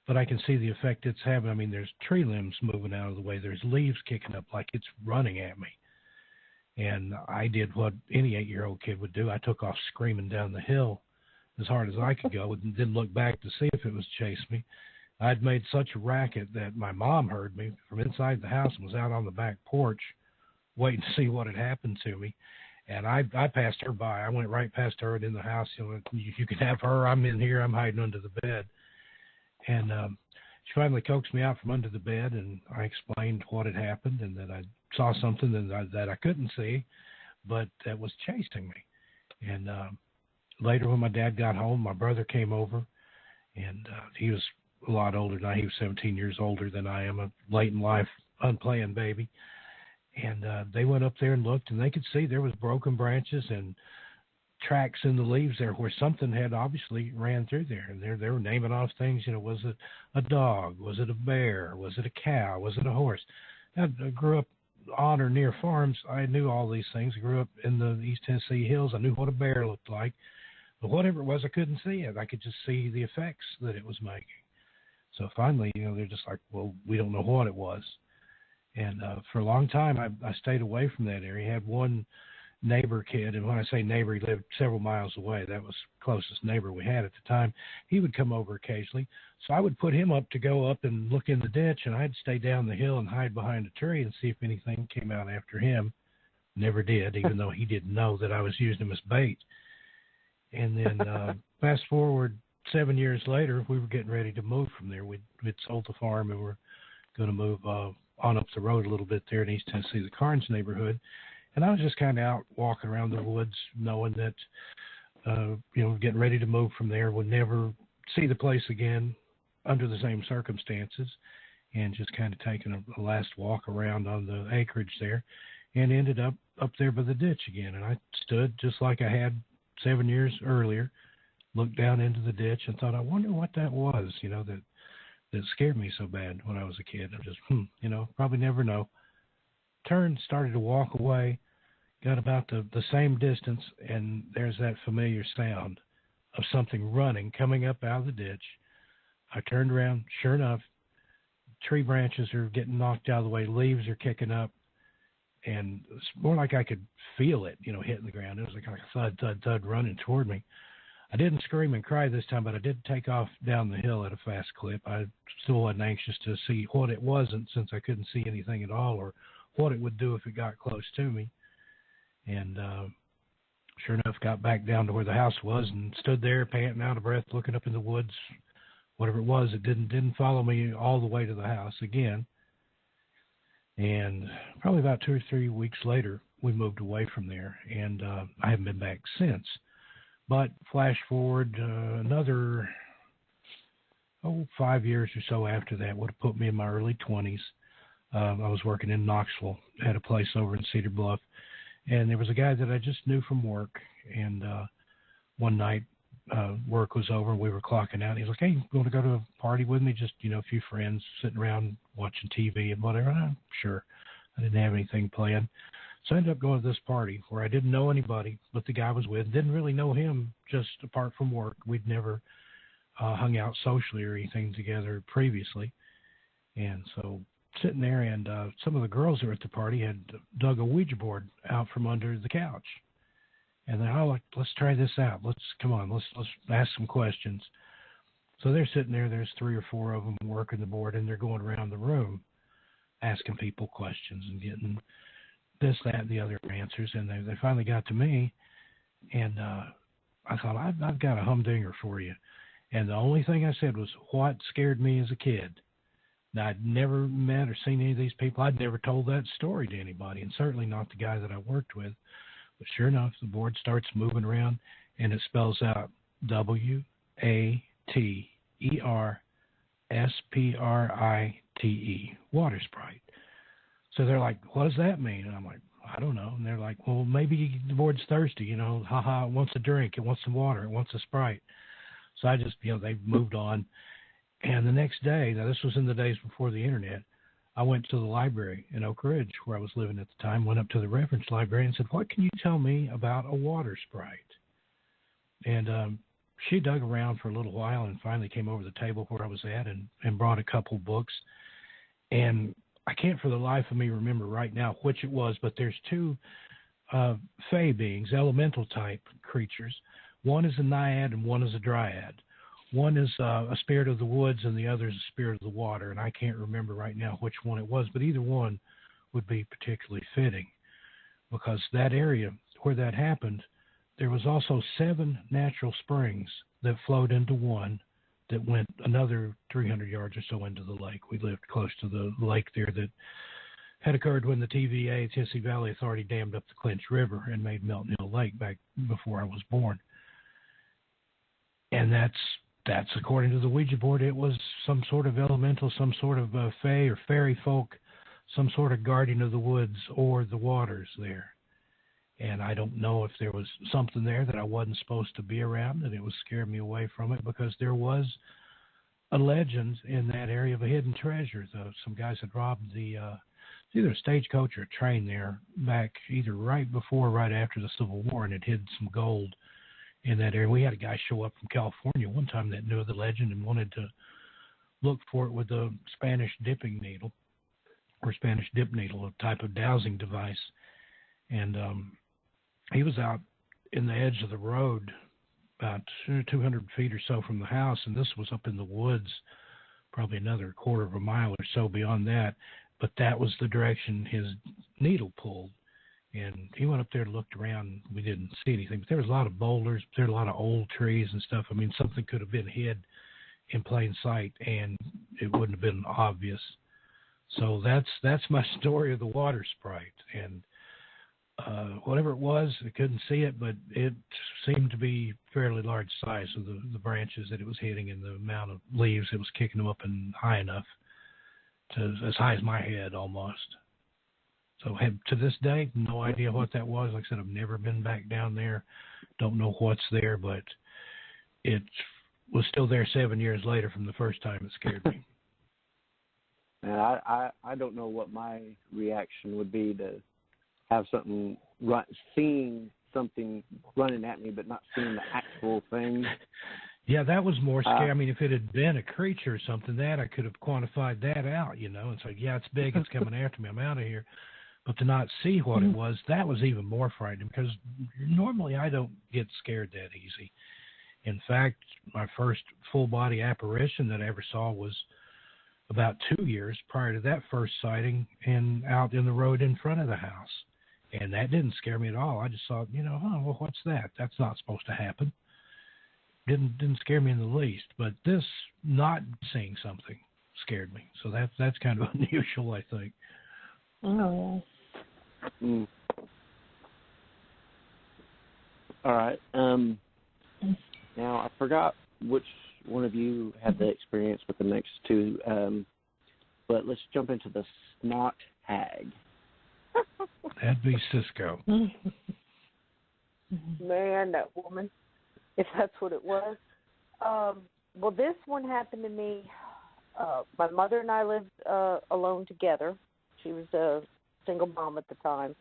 but I can see the effect it's having. I mean, there's tree limbs moving out of the way. There's leaves kicking up like it's running at me. And I did what any 8-year-old kid would do. I took off screaming down the hill as hard as I could go and didn't look back to see if it was chasing me. I'd made such a racket that my mom heard me from inside the house and was out on the back porch waiting to see what had happened to me. And I passed her by. I went right past her and in the house. You can have her. I'm in here. I'm hiding under the bed. And she finally coaxed me out from under the bed, and I explained what had happened and that I saw something that I couldn't see, but that was chasing me. And later when my dad got home, my brother came over, and he was a lot older than I. He was 17 years older than I am, a late in life unplanned baby. And they went up there and looked, and they could see there was broken branches and tracks in the leaves there where something had obviously ran through there. And they were naming off things, was it a dog? Was it a bear? Was it a cow? Was it a horse? I grew up on or near farms. I knew all these things. I grew up in the East Tennessee hills. I knew what a bear looked like. But whatever it was, I couldn't see it. I could just see the effects that it was making. So finally, they're just like, well, we don't know what it was. And for a long time, I stayed away from that area. I had one neighbor kid, and when I say neighbor, he lived several miles away. That was the closest neighbor we had at the time. He would come over occasionally. So I would put him up to go up and look in the ditch, and I'd stay down the hill and hide behind a tree and see if anything came out after him. Never did, even though he didn't know that I was using him as bait. And then fast forward 7 years later, we were getting ready to move from there. We'd sold the farm, and we're going to move on up the road a little bit there in East Tennessee, the Carnes neighborhood. And I was just kind of out walking around the woods, knowing that, getting ready to move from there, would never see the place again under the same circumstances, and just kind of taking a last walk around on the acreage there, and ended up there by the ditch again. And I stood just like I had 7 years earlier, looked down into the ditch and thought, I wonder what that was, that scared me so bad when I was a kid. I just, probably never know. Turned, started to walk away, got about the same distance, and there's that familiar sound of something running, coming up out of the ditch. I turned around, sure enough, tree branches are getting knocked out of the way, leaves are kicking up, and it's more like I could feel it, hitting the ground. It was like a thud, thud, thud running toward me. I didn't scream and cry this time, but I did take off down the hill at a fast clip. I still wasn't anxious to see what it wasn't, since I couldn't see anything at all, or what it would do if it got close to me. And sure enough, got back down to where the house was and stood there panting out of breath, looking up in the woods. Whatever it was, it didn't follow me all the way to the house again. And probably about 2 or 3 weeks later, we moved away from there, and I haven't been back since. But flash forward another 5 years or so after that, would have put me in my early 20s. I was working in Knoxville, had a place over in Cedar Bluff, and there was a guy that I just knew from work. And one night, work was over and we were clocking out. He's like, hey, you want to go to a party with me? Just, a few friends sitting around watching TV and whatever. Sure. I didn't have anything planned. So I ended up going to this party where I didn't know anybody, but the guy I was with didn't really know him, just apart from work. We'd never hung out socially or anything together previously. And so sitting there, and some of the girls that were at the party had dug a Ouija board out from under the couch. And they're, let's try this out. Let's ask some questions. So they're sitting there. There's 3 or 4 of them working the board, and they're going around the room asking people questions and getting this, that, and the other answers. And they finally got to me, and I thought, I've got a humdinger for you. And the only thing I said was what scared me as a kid. Now, I'd never met or seen any of these people. I'd never told that story to anybody, and certainly not the guy that I worked with. But sure enough, the board starts moving around, and it spells out WATERSPRITE, water sprite. So they're like, what does that mean? And I'm like, I don't know. And they're like, well, maybe the board's thirsty, it wants a drink, it wants some water, it wants a Sprite. So I just, they moved on. And the next day, now this was in the days before the internet, I went to the library in Oak Ridge, where I was living at the time, went up to the reference library and said, what can you tell me about a water sprite? And she dug around for a little while and finally came over the table where I was at and brought a couple books. And I can't for the life of me remember right now which it was, but there's 2 fae beings, elemental type creatures. One is a naiad and one is a dryad. One is a spirit of the woods and the other is a spirit of the water, and I can't remember right now which one it was, but either one would be particularly fitting, because that area where that happened, there was also 7 natural springs that flowed into one that went another 300 yards or so into the lake. We lived close to the lake there that had occurred when the TVA, Tennessee Valley Authority, dammed up the Clinch River and made Melton Hill Lake back before I was born. And that's according to the Ouija board. It was some sort of elemental, some sort of fae or fairy folk, some sort of guardian of the woods or the waters there. And I don't know if there was something there that I wasn't supposed to be around, and it was scaring me away from it, because there was a legend in that area of a hidden treasure. Some guys had robbed either a stagecoach or a train there back either right before or right after the Civil War, and it hid some gold in that area. We had a guy show up from California one time that knew the legend and wanted to look for it with a Spanish dipping needle or Spanish dip needle, a type of dowsing device. And he was out in the edge of the road about 200 feet or so from the house, and this was up in the woods, probably another quarter of a mile or so beyond that, but that was the direction his needle pulled. And he went up there and looked around. We didn't see anything, but there was a lot of boulders. There were a lot of old trees and stuff. I mean, something could have been hid in plain sight, and it wouldn't have been obvious. So that's my story of the water sprite. And whatever it was, I couldn't see it, but it seemed to be fairly large size of the branches that it was hitting and the amount of leaves it was kicking them up and high enough, to as high as my head almost. So to this day, no idea what that was. Like I said, I've never been back down there. Don't know what's there, but it was still there 7 years later from the first time it scared me. And I don't know what my reaction would be to have something seeing something running at me, but not seeing the actual thing. Yeah, that was more scary. I mean, if it had been a creature or something, that I could have quantified that out, and so, yeah, it's big, it's coming after me, I'm out of here. But to not see what it was, that was even more frightening, because normally I don't get scared that easy. In fact, my first full-body apparition that I ever saw was about 2 years prior to that first sighting, and out in the road in front of the house. And that didn't scare me at all. I just thought, well, what's that? That's not supposed to happen. Didn't scare me in the least. But this not seeing something scared me. So that's kind of unusual, I think. Oh, yeah. All right. Now, I forgot which one of you had the experience with the next 2, but let's jump into the snot hag. That'd be Cisco. Man, that woman. if that's what it was. Well, this one happened to me. My mother and I lived alone together. She was a single mom at the time.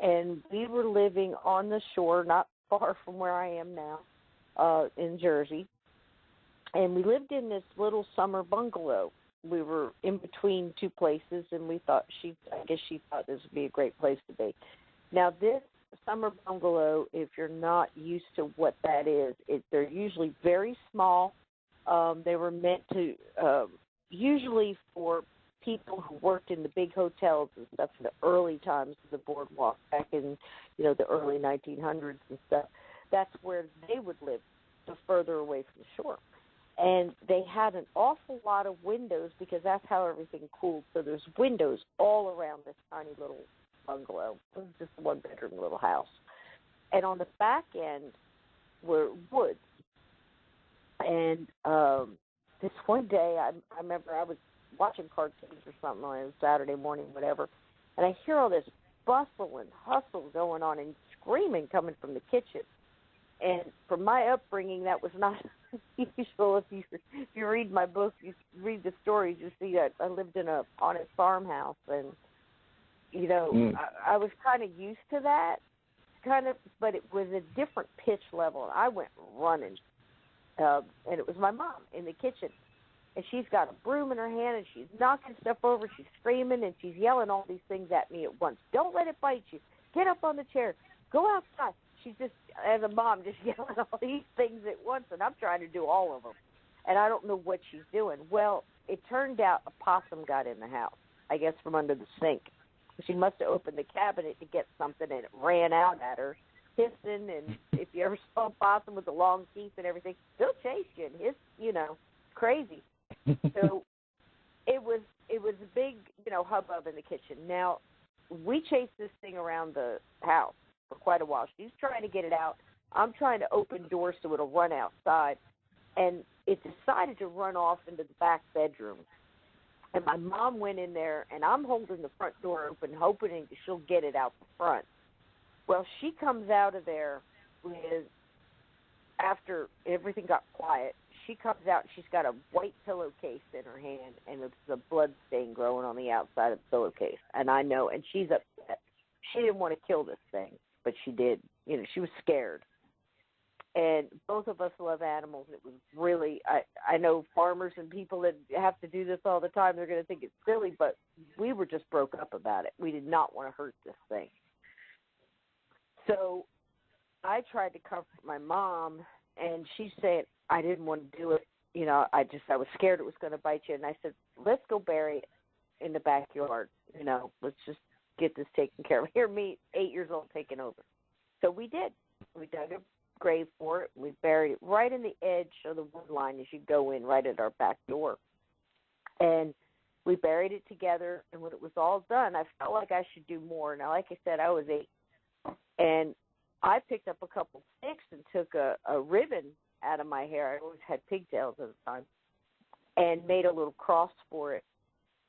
And we were living on the shore, not far from where I am now, in Jersey. And we lived in this little summer bungalow. We were in between two places, and I guess she thought this would be a great place to be. Now, this summer bungalow, if you're not used to what that is, they're usually very small. They were meant to, usually for people who worked in the big hotels and stuff in the early times of the boardwalk, back in, the early 1900s and stuff. That's where they would live, so further away from the shore. And they had an awful lot of windows because that's how everything cooled. So there's windows all around this tiny little bungalow. It was just a one-bedroom little house. And on the back end were woods. And this one day, I remember I was watching cartoons or something on a Saturday morning, whatever, and I hear all this bustle and hustle going on and screaming coming from the kitchen. And from my upbringing, that was not usual. If you read my book, you read the stories, you see that I lived in a haunted farmhouse, and I was kind of used to that, but it was a different pitch level. And I went running, and it was my mom in the kitchen, and she's got a broom in her hand, and she's knocking stuff over, she's screaming, and she's yelling all these things at me at once. Don't let it bite you. Get up on the chair. Go outside. She's just, as a mom, just yelling all these things at once, and I'm trying to do all of them. And I don't know what she's doing. Well, it turned out a possum got in the house, I guess from under the sink. She must have opened the cabinet to get something, and it ran out at her, hissing. And if you ever saw a possum with the long teeth and everything, they'll chase you and hiss, crazy. So it was a big, hubbub in the kitchen. Now, we chased this thing around the house for quite a while. She's trying to get it out. I'm trying to open doors so it'll run outside. And it decided to run off into the back bedroom. And my mom went in there, and I'm holding the front door open, hoping that she'll get it out the front. Well, she comes out of there after everything got quiet, she comes out, she's got a white pillowcase in her hand, and it's a blood stain growing on the outside of the pillowcase. And I know, and she's upset. She didn't want to kill this thing, but she did. She was scared. And both of us love animals. It was really, I know farmers and people that have to do this all the time, they're going to think it's silly, but we were just broke up about it. We did not want to hurt this thing. So I tried to comfort my mom, and she said, I didn't want to do it. I was scared it was going to bite you. And I said, let's go bury it in the backyard. Let's just get this taken care of. Here, me, 8 years old, taking over. So we did. We dug a grave for it. We buried it right in the edge of the wood line as you go in, right at our back door. And we buried it together. And when it was all done, I felt like I should do more. Now, like I said, I was 8. And I picked up a couple sticks and took a ribbon out of my hair. I always had pigtails at the time, and made a little cross for it.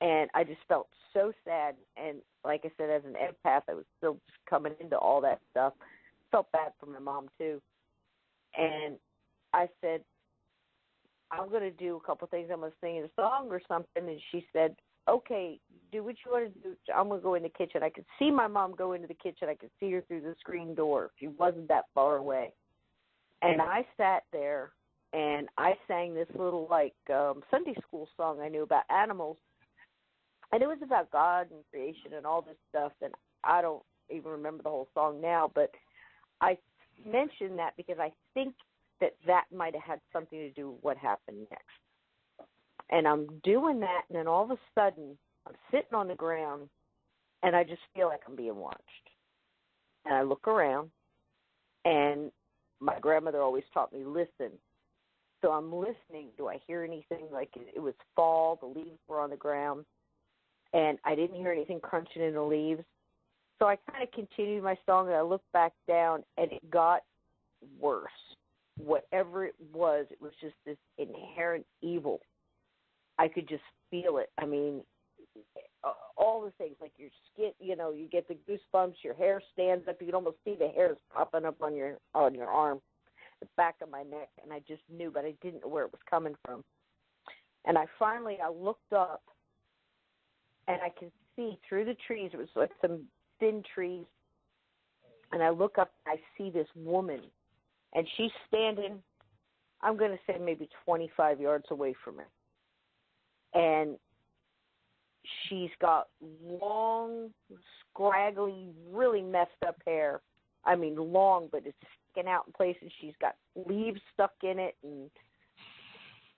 And I just felt so sad. And like I said, as an empath, I was still just coming into all that stuff. Felt bad for my mom, too. And I said, I'm going to do a couple things. I'm going to sing a song or something. And she said, okay, do what you want to do. I'm going to go in the kitchen. I could see my mom go into the kitchen. I could see her through the screen door. She wasn't that far away. And I sat there, and I sang this little, Sunday school song I knew about animals. And it was about God and creation and all this stuff. And I don't even remember the whole song now, but I mentioned that because I think that might have had something to do with what happened next. And I'm doing that, and then all of a sudden, I'm sitting on the ground, and I just feel like I'm being watched. And I look around, and my grandmother always taught me, listen. So I'm listening. Do I hear anything? Like it was fall, the leaves were on the ground, and I didn't hear anything crunching in the leaves. So I kind of continued my song, and I looked back down, and it got worse. Whatever it was just this inherent evil. I could just feel it. I mean, all the things, like your skin, you get the goosebumps, your hair stands up. You can almost see the hairs popping up on your arm. the back of my neck, and I just knew, but I didn't know where it was coming from. And I looked up, and I could see through the trees. It was like some thin trees. And I look up, and I see this woman, and she's standing, I'm going to say maybe 25 yards away from me. And she's got long, scraggly, really messed up hair. I mean, long, but it's sticking out in places. She's got leaves stuck in it, and,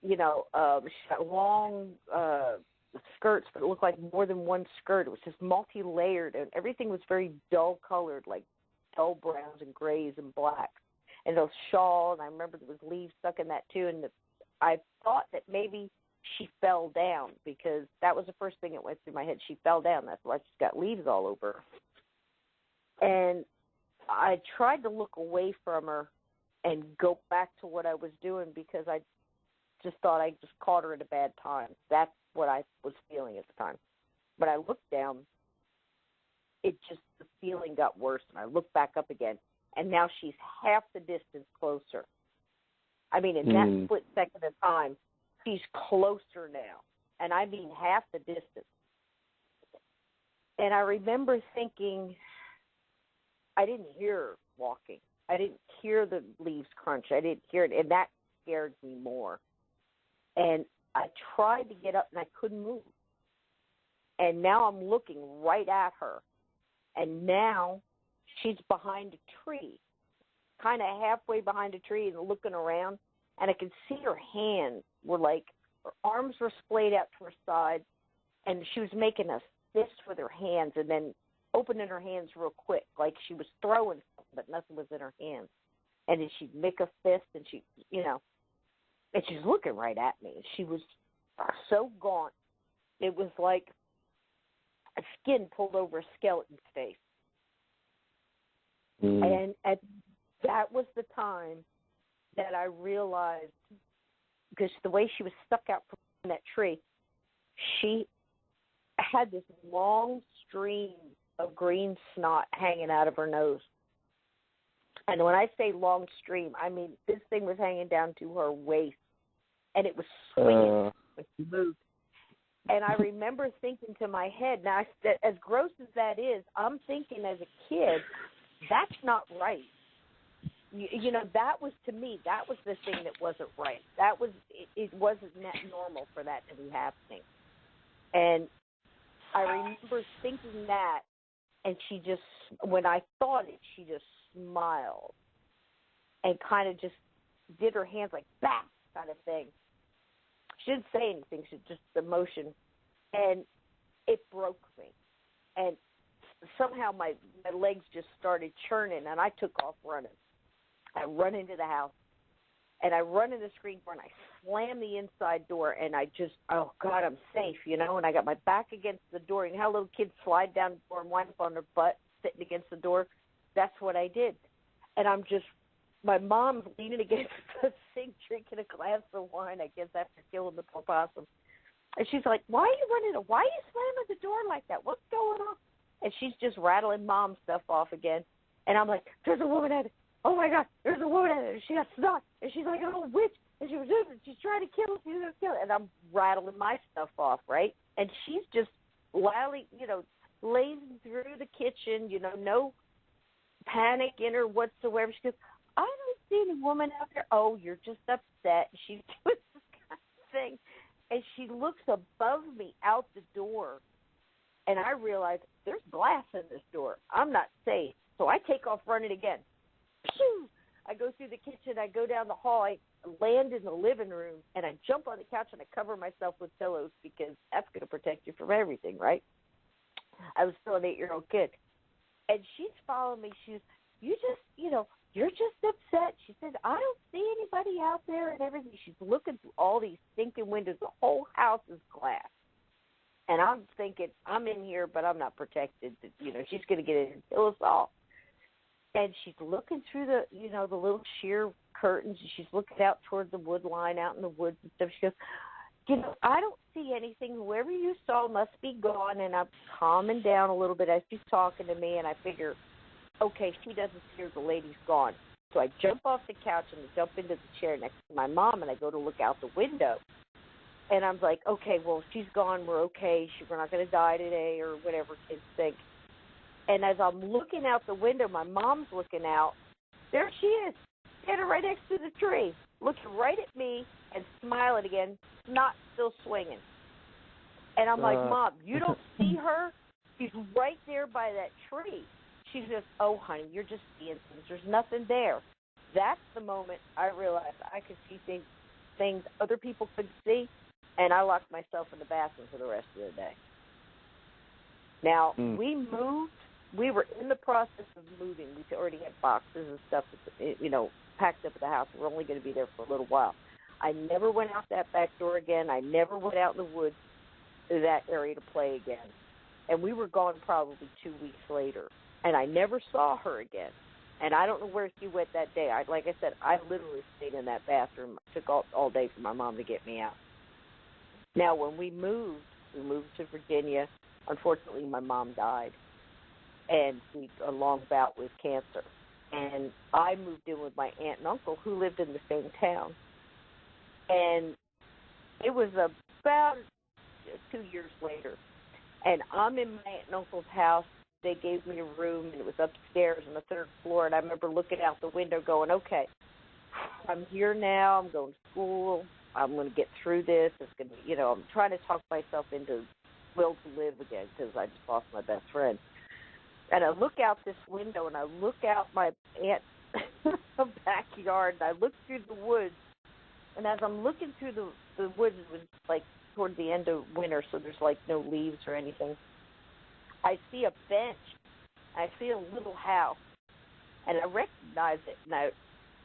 she's got long skirts that look like more than one skirt. It was just multi-layered, and everything was very dull-colored, like dull browns and grays and blacks. And those shawl, and I remember there was leaves stuck in that, too, and I thought that maybe she fell down, because that was the first thing that went through my head. She fell down. That's why she's got leaves all over her. And I tried to look away from her and go back to what I was doing, because I just thought I just caught her at a bad time. That's what I was feeling at the time. But I looked down. The feeling got worse, and I looked back up again, and now she's half the distance closer. I mean, in that split second of time, she's closer now, and I mean half the distance. And I remember thinking, I didn't hear her walking. I didn't hear the leaves crunch. I didn't hear it, and that scared me more. And I tried to get up, and I couldn't move. And now I'm looking right at her, and now she's behind a tree, kind of halfway behind a tree and looking around, and I could see her hands were like, her arms were splayed out to her side, and she was making a fist with her hands and then opening her hands real quick, like she was throwing something, but nothing was in her hands. And then she'd make a fist, and and she's looking right at me. And she was so gaunt, it was like a skin pulled over a skeleton's face. And that was the time that I realized, because the way she was stuck out from that tree, she had this long stream of green snot hanging out of her nose. And when I say long stream, I mean this thing was hanging down to her waist, and it was swinging when she moved. And I remember thinking to my head, now, as gross as that is, I'm thinking as a kid, that's not right. That was, to me, that was the thing that wasn't right. It wasn't normal for that to be happening. And I remember thinking that, and she just, when I thought it, she just smiled and kind of just did her hands like that kind of thing. She didn't say anything, she just the motion, and it broke me. And somehow my legs just started churning, and I took off running. I run into the house, and I run in the screen door, and I slam the inside door, and I just, oh, God, I'm safe, and I got my back against the door. You know how little kids slide down the door and wind up on their butt sitting against the door? That's what I did. And I'm just, my mom's leaning against the sink drinking a glass of wine, I guess, after killing the opossum. And she's like, why are you slamming the door like that? What's going on? And she's just rattling Mom's stuff off again. And I'm like, there's a woman at it. Oh, my God, there's a woman at it. She got snot. And she's like, oh, witch. And she's trying to kill us. She's going to kill us. And I'm rattling my stuff off, right? And she's just loudly, lazing through the kitchen, no panic in her whatsoever. She goes, I don't see any woman out there. Oh, you're just upset. She's doing this kind of thing. And she looks above me out the door. And I realize there's glass in this door. I'm not safe. So I take off running again. Pew! I go through the kitchen. I go down the hall. I land in the living room, and I jump on the couch, and I cover myself with pillows, because that's going to protect you from everything, right? I was still an 8-year-old kid. And she's following me. She's, you're just upset. She says, I don't see anybody out there and everything. She's looking through all these stinking windows. The whole house is glass. And I'm thinking, I'm in here, but I'm not protected. She's going to get in and kill us all. And she's looking through the little sheer curtains, and she's looking out toward the wood line out in the woods and stuff. She goes, I don't see anything. Whoever you saw must be gone. And I'm calming down a little bit as she's talking to me, and I figure, okay, she doesn't see her. The lady's gone. So I jump off the couch and jump into the chair next to my mom, and I go to look out the window. And I'm like, okay, well, she's gone. We're okay. We're not going to die today or whatever kids think. And as I'm looking out the window, my mom's looking out. There she is, standing right next to the tree, looking right at me and smiling again, not still swinging. And I'm like, Mom, you don't see her? She's right there by that tree. She says, oh, honey, you're just seeing things. There's nothing there. That's the moment I realized I could see things other people could see, and I locked myself in the bathroom for the rest of the day. Now, we moved. We were in the process of moving. We already had boxes and stuff, packed up at the house. We're only going to be there for a little while. I never went out that back door again. I never went out in the woods to that area to play again. And we were gone probably 2 weeks later. And I never saw her again. And I don't know where she went that day. Like I said, I literally stayed in that bathroom. It took all day for my mom to get me out. Now, when we moved to Virginia. Unfortunately, my mom died. And a long bout with cancer. And I moved in with my aunt and uncle who lived in the same town. And it was about 2 years later. And I'm in my aunt and uncle's house. They gave me a room, and it was upstairs on the third floor. And I remember looking out the window going, okay, I'm here now. I'm going to school. I'm going to get through this. It's going to, I'm trying to talk myself into will to live again because I just lost my best friend. And I look out this window, and I look out my aunt's backyard, and I look through the woods. And as I'm looking through the woods, it was like toward the end of winter, so there's like no leaves or anything. I see a bench. I see a little house, and I recognize it. And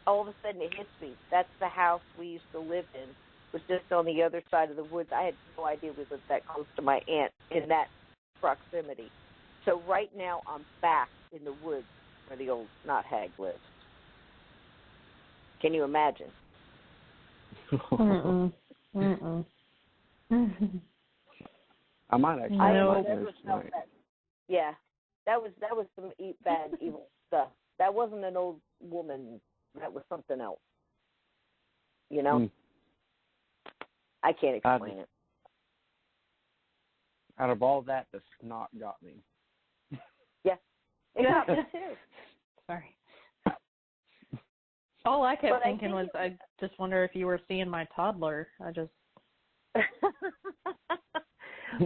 all of a sudden it hits me. That's the house we used to live in. It was just on the other side of the woods. I had no idea we lived that close to my aunt in that proximity. So right now I'm back in the woods where the old snot hag lives. Can you imagine? I might actually. Yeah, that was some bad, evil stuff. That wasn't an old woman. That was something else. I can't explain it. Out of all that, the snot got me. Yeah, it got me too. Sorry. All I kept thinking was, I just wonder if you were seeing my toddler. I just.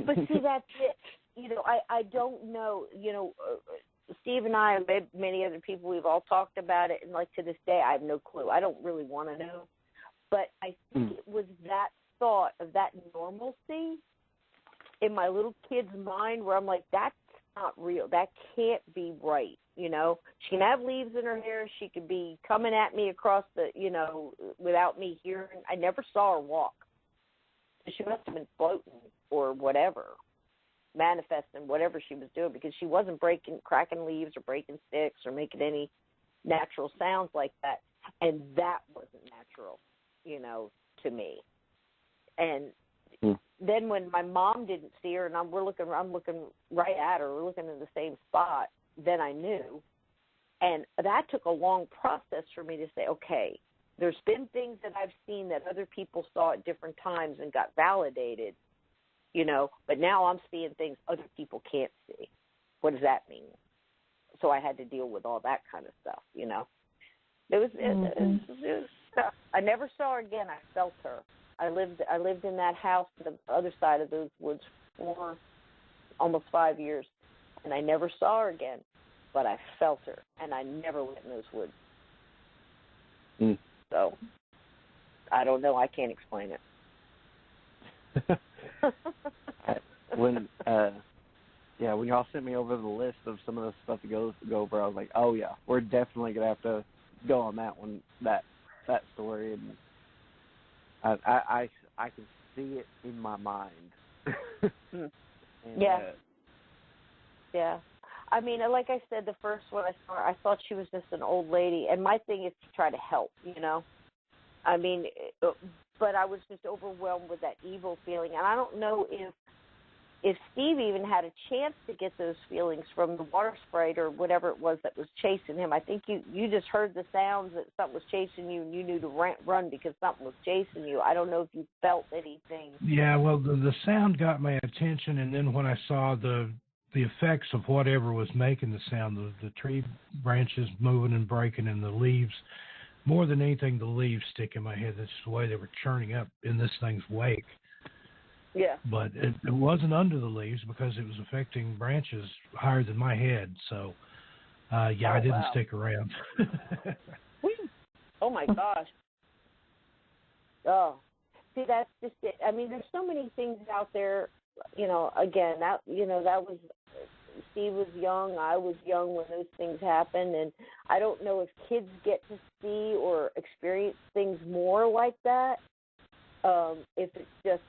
But see, that's it. I don't know. Steve and I, and many other people, we've all talked about it, and like to this day, I have no clue. I don't really want to know. But I think it was that thought of that normalcy in my little kid's mind where I'm like, that's not real. That can't be right. She can have leaves in her hair. She could be coming at me across the, without me hearing. I never saw her walk. She must have been floating or whatever, manifesting whatever she was doing, because she wasn't cracking leaves or breaking sticks or making any natural sounds like that. And that wasn't natural, to me. And then when my mom didn't see her and I'm looking right at her, we're looking in the same spot, then I knew. And that took a long process for me to say, okay, there's been things that I've seen that other people saw at different times and got validated, but now I'm seeing things other people can't see. What does that mean? So I had to deal with all that kind of stuff, It was tough. I never saw her again. I felt her. I lived in that house on the other side of those woods for almost 5 years, and I never saw her again, but I felt her, and I never went in those woods. So, I don't know. I can't explain it. When y'all sent me over the list of some of the stuff to go over, I was like, oh yeah, we're definitely gonna have to go on that one, that story, and I can see it in my mind. And, yeah. I mean, like I said, the first one I saw, I thought she was just an old lady, and my thing is to try to help, I mean, but I was just overwhelmed with that evil feeling, and I don't know if if Steve even had a chance to get those feelings from the water sprite or whatever it was that was chasing him. I think you just heard the sounds that something was chasing you, and you knew to run because something was chasing you. I don't know if you felt anything. Yeah, well, the sound got my attention, and then when I saw the effects of whatever was making the sound, the tree branches moving and breaking and the leaves, more than anything, the leaves stick in my head. That's just the way they were churning up in this thing's wake. Yeah. But it wasn't under the leaves because it was affecting branches higher than my head. So, I didn't stick around. Oh, my gosh. Oh, see, that's just it. I mean, there's so many things out there, again, that was, Steve was young, I was young when those things happened, and I don't know if kids get to see or experience things more like that, if it's just,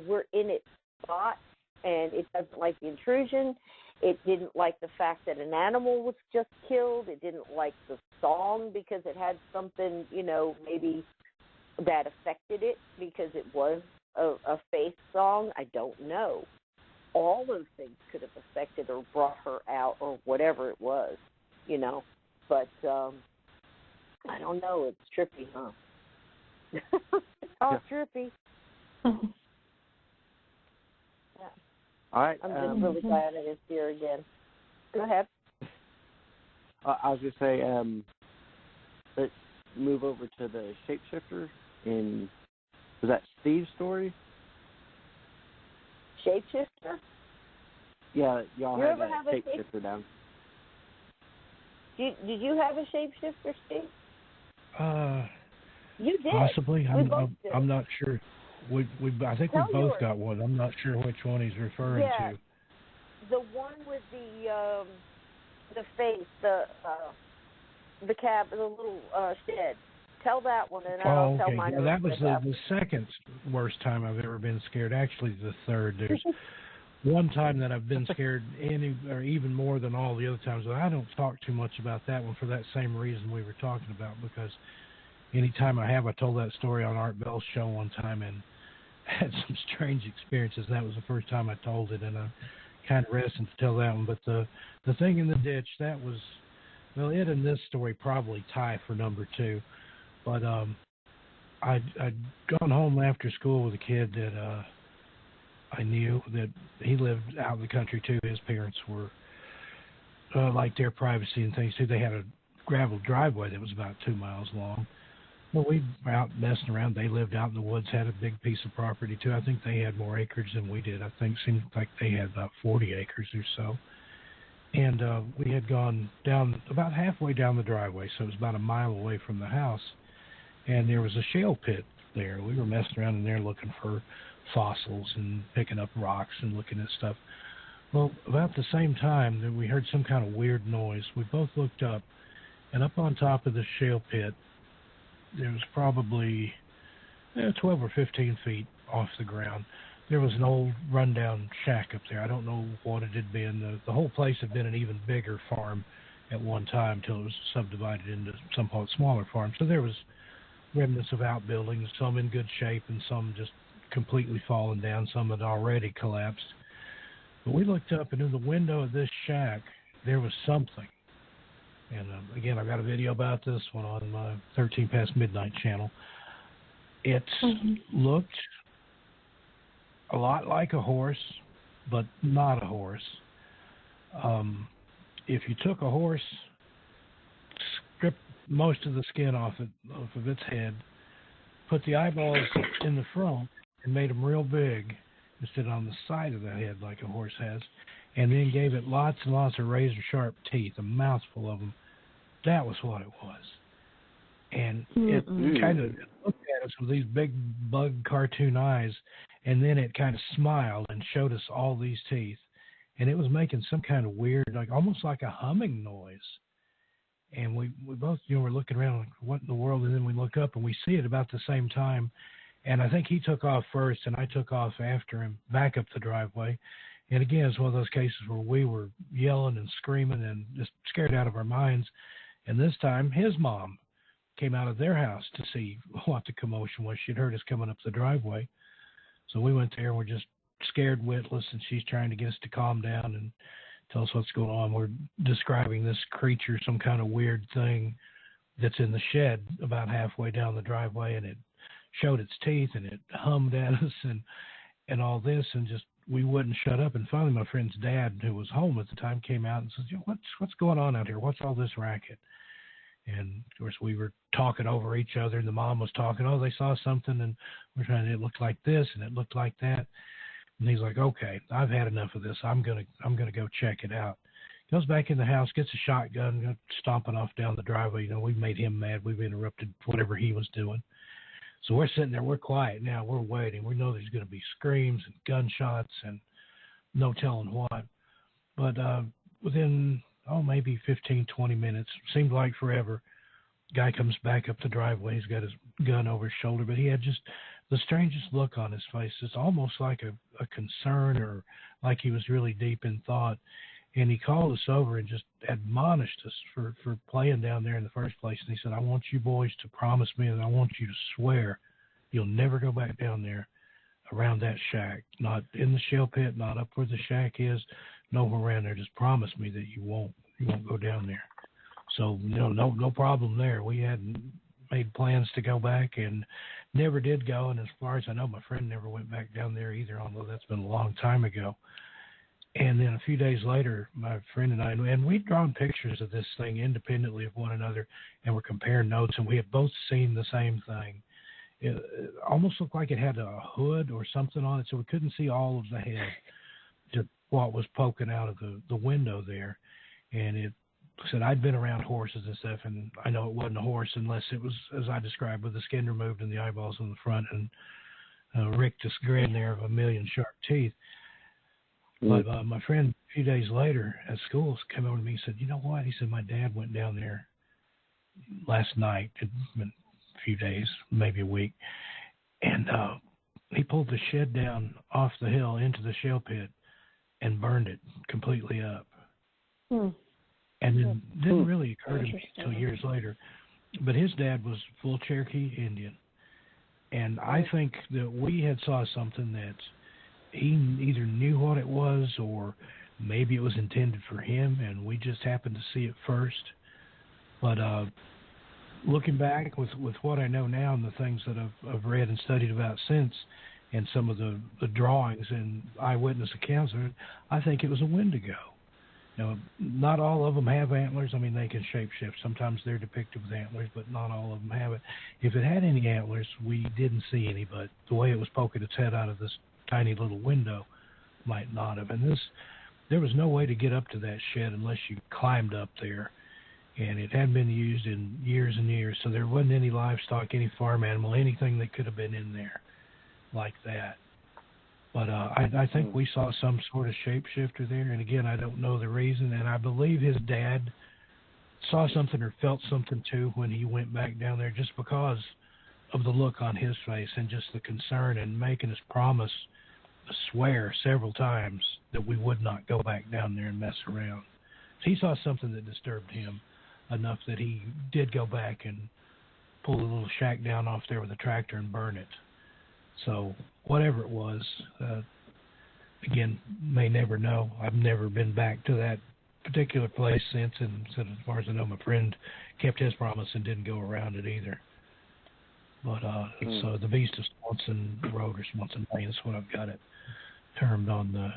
we're in its spot, and it doesn't like the intrusion. It didn't like the fact that an animal was just killed. It didn't like the song because it had something, maybe that affected it because it was a faith song. I don't know. All those things could have affected or brought her out or whatever it was, But I don't know. It's trippy, huh? It's all trippy. All right. I'm just really glad it is here again. Go ahead. I was going to say, let's move over to the Shapeshifter. Was that Steve's story? Shapeshifter? Yeah, y'all you had ever a have a Shapeshifter down. Did you have a Shapeshifter, Steve? You did. Possibly. did. I'm not sure. I think we both got one. I'm not sure which one he's referring to. The one with the face, the cab, the little shed. Tell that one, and I'll tell mine. Yeah, that was the second worst time I've ever been scared. Actually, the third. There's one time that I've been scared even more than all the other times. But I don't talk too much about that one for that same reason we were talking about, because anytime I told that story on Art Bell's show one time and had some strange experiences. That was the first time I told it, and I'm kind of reticent to tell that one. But the thing in the ditch, that was, well, it and this story probably tie for number 2. But I'd gone home after school with a kid that I knew that he lived out in the country too. His parents were liked their privacy and things too. They had a gravel driveway that was about 2 miles long. Well, we were out messing around. They lived out in the woods, had a big piece of property too. I think they had more acreage than we did. I think it seemed like they had about 40 acres or so. And we had gone down about halfway down the driveway, so it was about a mile away from the house. And there was a shale pit there. We were messing around in there looking for fossils and picking up rocks and looking at stuff. Well, about the same time that we heard some kind of weird noise, we both looked up, and up on top of the shale pit, there was probably 12 or 15 feet off the ground. There was an old rundown shack up there. I don't know what it had been. The whole place had been an even bigger farm at one time until it was subdivided into somewhat smaller farms. So there was remnants of outbuildings, some in good shape and some just completely fallen down. Some had already collapsed. But we looked up, and in the window of this shack, there was something. And again, I've got a video about this one on my 13 Past Midnight channel. It looked a lot like a horse, but not a horse. If you took a horse, stripped most of the skin off of its head, put the eyeballs in the front and made them real big instead of on the side of the head like a horse has, and then gave it lots and lots of razor-sharp teeth, a mouthful of them, that was what it was. And it kind of looked at us with these big bug cartoon eyes, and then it kind of smiled and showed us all these teeth. And it was making some kind of weird, like almost like a humming noise. And we both, were looking around like, what in the world? And then we look up and we see it about the same time. And I think he took off first and I took off after him back up the driveway. And again, it's one of those cases where we were yelling and screaming and just scared out of our minds. And this time his mom came out of their house to see what the commotion was. She'd heard us coming up the driveway. So we went there and we're just scared witless, and she's trying to get us to calm down and tell us what's going on. We're describing this creature, some kind of weird thing that's in the shed about halfway down the driveway, and it showed its teeth, and it hummed at us and all this, and just we wouldn't shut up. And finally, my friend's dad, who was home at the time, came out and says, what's going on out here? What's all this racket? And, of course, we were talking over each other, and the mom was talking, oh, they saw something, and we're trying to, it looked like this, and it looked like that. And he's like, okay, I've had enough of this. I'm gonna go check it out. Goes back in the house, gets a shotgun, stomping off down the driveway. You know, we've made him mad. We've interrupted whatever he was doing. So we're sitting there. We're quiet now. We're waiting. We know there's going to be screams and gunshots and no telling what. But within, maybe 15, 20 minutes, seemed like forever, guy comes back up the driveway. He's got his gun over his shoulder, but he had just the strangest look on his face. It's almost like a concern or like he was really deep in thought. And he called us over and just admonished us for playing down there in the first place. And he said, I want you boys to promise me, and I want you to swear you'll never go back down there around that shack, not in the shell pit, not up where the shack is, nowhere around there. Just promise me that you won't go down there. So, no problem there. We hadn't made plans to go back and never did go. And as far as I know, my friend never went back down there either, although that's been a long time ago. And then a few days later, my friend and I, and we'd drawn pictures of this thing independently of one another, and we're comparing notes, and we had both seen the same thing. It almost looked like it had a hood or something on it, so we couldn't see all of the head, just what was poking out of the window there. And it said, I'd been around horses and stuff, and I know it wasn't a horse unless it was, as I described, with the skin removed and the eyeballs in the front and a rictus grin there of a million sharp teeth. But my friend, a few days later at school, came over to me and said, you know what? He said, my dad went down there last night. It'd been a few days, maybe a week. And he pulled the shed down off the hill into the shell pit and burned it completely up. And it didn't really occur to me until years later. But his dad was full Cherokee Indian. And I think that we had saw something that he either knew what it was or maybe it was intended for him, and we just happened to see it first. But looking back with what I know now and the things that I've read and studied about since, and some of the drawings and eyewitness accounts of it, I think it was a Wendigo. Not all of them have antlers. I mean, they can shapeshift. Sometimes they're depicted with antlers, but not all of them have it. If it had any antlers, we didn't see any, but the way it was poking its head out of this tiny little window might not have. And there was no way to get up to that shed unless you climbed up there, and it hadn't been used in years and years, so there wasn't any livestock, any farm animal, anything that could have been in there like that. But I think we saw some sort of shapeshifter there, and again, I don't know the reason, and I believe his dad saw something or felt something too when he went back down there, just because of the look on his face and just the concern and making us promise, swear several times that we would not go back down there and mess around. So he saw something that disturbed him enough that he did go back and pull a little shack down off there with a tractor and burn it. So whatever it was, again, may never know. I've never been back to that particular place since, and so as far as I know, my friend kept his promise and didn't go around it either. But so the Beast of Swanson Road or Swanson Lane is what I've got it termed on the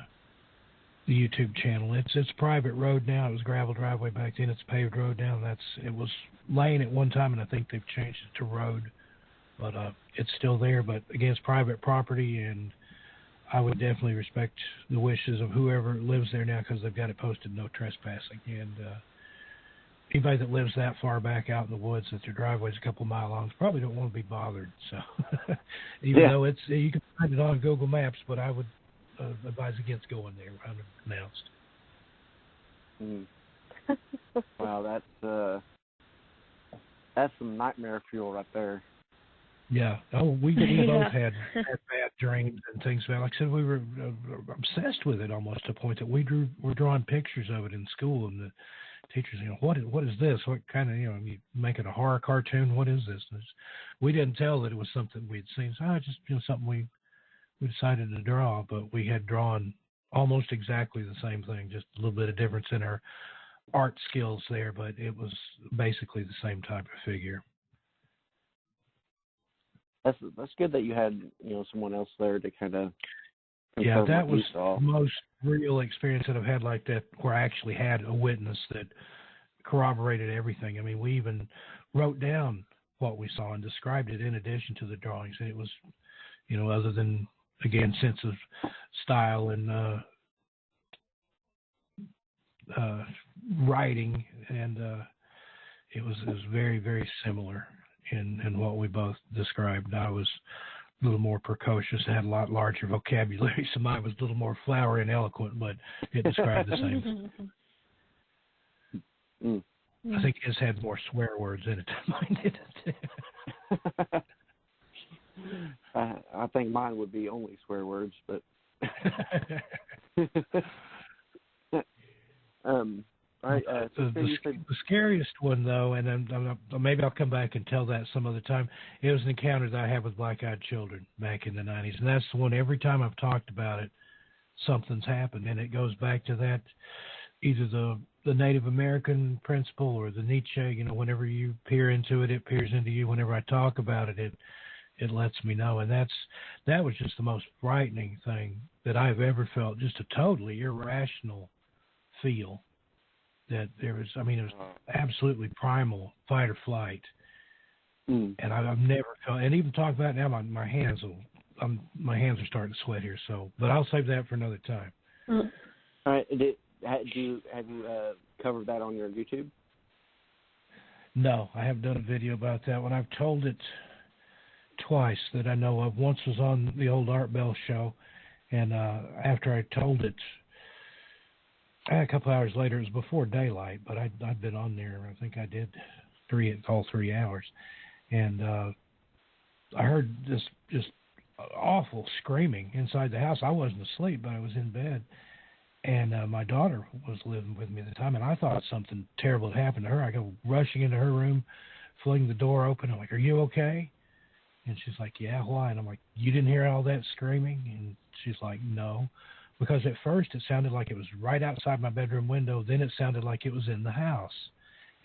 YouTube channel. It's a private road now. It was gravel driveway back then. It's a paved road now. It was lane at one time, and I think they've changed it to road. But it's still there. But again, it's private property, and I would definitely respect the wishes of whoever lives there now, because they've got it posted no trespassing. And anybody that lives that far back out in the woods that their driveway's a couple mile long probably don't want to be bothered. So even though you can find it on Google Maps, but I would advise against going there unannounced. Wow, that's some nightmare fuel right there. Yeah. Oh, we both had bad dreams and things. Like I said, we were obsessed with it almost to a point that we're drawing pictures of it in school, and the teachers, what is this? What kind of, you make it a horror cartoon? What is this? We didn't tell that it was something we'd seen. So just something we we decided to draw, but we had drawn almost exactly the same thing, just a little bit of difference in our art skills there, but it was basically the same type of figure. That's good that you had, someone else there to kind of. Yeah, that was the most real experience that I've had like that, where I actually had a witness that corroborated everything. I mean, we even wrote down what we saw and described it in addition to the drawings. And it was, other than, again, sense of style and writing, and it was very, very similar in what we both described. I was a little more precocious, had a lot larger vocabulary, so mine was a little more flowery and eloquent, but it described the same. I think his had more swear words in it than mine did. I think mine would be only swear words, but all right. The scariest one, though, and maybe I'll come back and tell that some other time, it was an encounter that I had with black-eyed children back in the 90s. And that's the one, every time I've talked about it, something's happened. And it goes back to that, either the Native American principle or the Nietzsche, whenever you peer into it, it peers into you. Whenever I talk about it, it lets me know. And that was just the most frightening thing that I've ever felt, just a totally irrational feel. That it was absolutely primal fight or flight, and I've never felt. And even talk about it now, my hands are starting to sweat here. So, but I'll save that for another time. All right. Have you covered that on your YouTube? No, I haven't done a video about that one. I've told it twice that I know of. Once was on the old Art Bell show, and after I told it. A couple hours later, it was before daylight, but I'd been on there. I think I did all 3 hours, and I heard this just awful screaming inside the house. I wasn't asleep, but I was in bed, and my daughter was living with me at the time, and I thought something terrible had happened to her. I go rushing into her room, fling the door open. I'm like, "Are you okay?" And she's like, "Yeah, why?" And I'm like, "You didn't hear all that screaming?" And she's like, "No." Because at first it sounded like it was right outside my bedroom window. Then it sounded like it was in the house.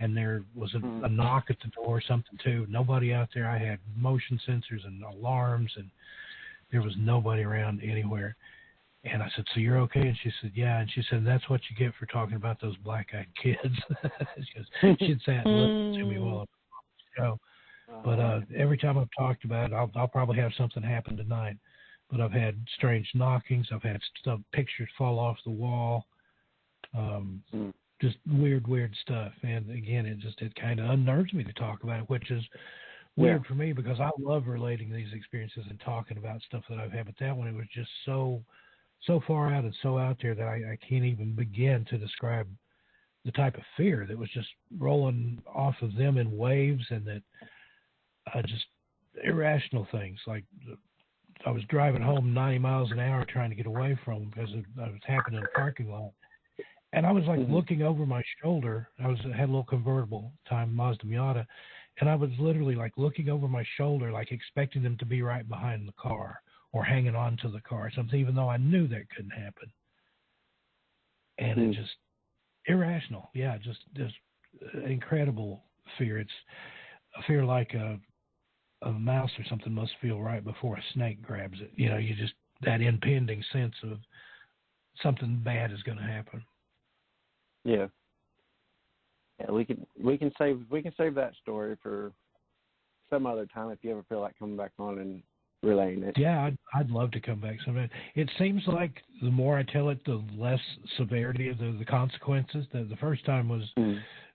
And there was a knock at the door or something, too. Nobody out there. I had motion sensors and alarms, and there was nobody around anywhere. And I said, "So you're okay?" And she said, "Yeah." And she said, "That's what you get for talking about those black-eyed kids." She'd sat and listened to me while I was on the show. But every time I've talked about it, I'll probably have something happen tonight. But I've had strange knockings. I've had pictures fall off the wall. Just weird stuff. And again, it kind of unnerves me to talk about it, which is weird for me because I love relating these experiences and talking about stuff that I've had. But that one, it was just so far out and so out there that I can't even begin to describe the type of fear that was just rolling off of them in waves, and that just irrational things like. I was driving home 90 miles an hour trying to get away from them because it was happening in the parking lot. And I was like looking over my shoulder. I had a little convertible time, Mazda Miata. And I was literally like looking over my shoulder, like expecting them to be right behind the car or hanging on to the car or something, even though I knew that couldn't happen. And it just irrational. Yeah, just incredible fear. It's a fear like a mouse or something must feel right before a snake grabs it. You just that impending sense of something bad is going to happen. Yeah. Yeah, we can save that story for some other time if you ever feel like coming back on and relaying it. Yeah, I'd love to come back sometime. It seems like the more I tell it, the less severity of the consequences. The first time was.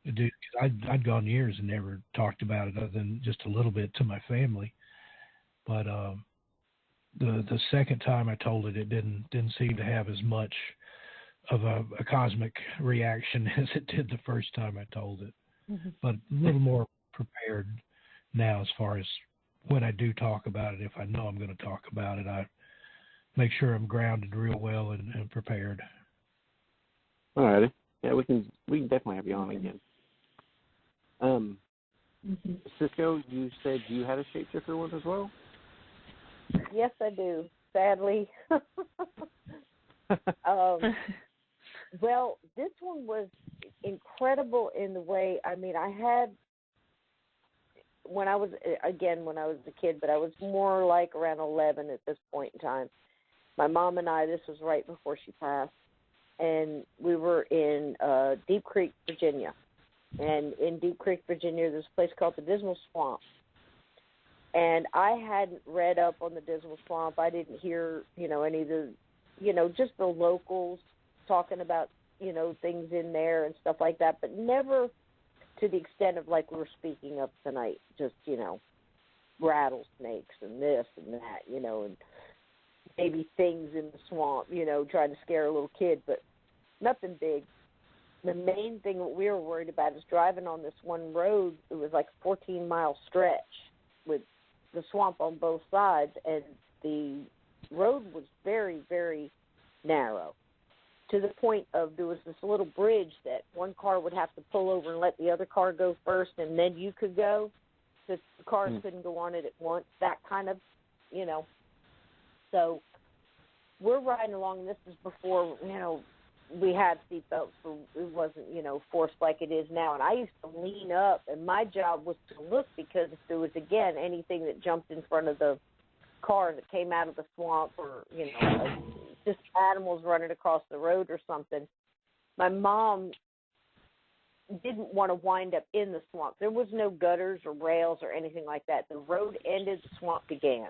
Dude, I'd gone years and never talked about it other than just a little bit to my family. But the second time I told it, it didn't seem to have as much of a cosmic reaction as it did the first time I told it. But a little more prepared now as far as when I do talk about it. If I know I'm going to talk about it, I make sure I'm grounded real well and prepared. All righty. Yeah, we can definitely have you on again. Cisco, you said you had a shapeshifter one as well? Yes, I do. sadly. Well, this one was incredible in the way, I mean, I had, when I was a kid, but I was more like around 11 at this point in time. My mom and I, this was right before she passed, and we were in Deep Creek, Virginia. And in Deep Creek, Virginia, there's a place called the Dismal Swamp. And I hadn't read up on the Dismal Swamp. I didn't hear, any of the, just the locals talking about, things in there and stuff like that, but never to the extent of like we're speaking of tonight, just, rattlesnakes and this and that, and maybe things in the swamp, trying to scare a little kid, but nothing big. The main thing that we were worried about is driving on this one road. It was like a 14-mile stretch with the swamp on both sides, and the road was very, very narrow, to the point of there was this little bridge that one car would have to pull over and let the other car go first, and then you could go, so the cars couldn't go on it at once, that kind of, So we're riding along. This is before, we had seatbelts, so it wasn't, forced like it is now. And I used to lean up, and my job was to look, because if there was, again, anything that jumped in front of the car that came out of the swamp, or, just animals running across the road or something, my mom didn't want to wind up in the swamp. There was no gutters or rails or anything like that. The road ended, the swamp began.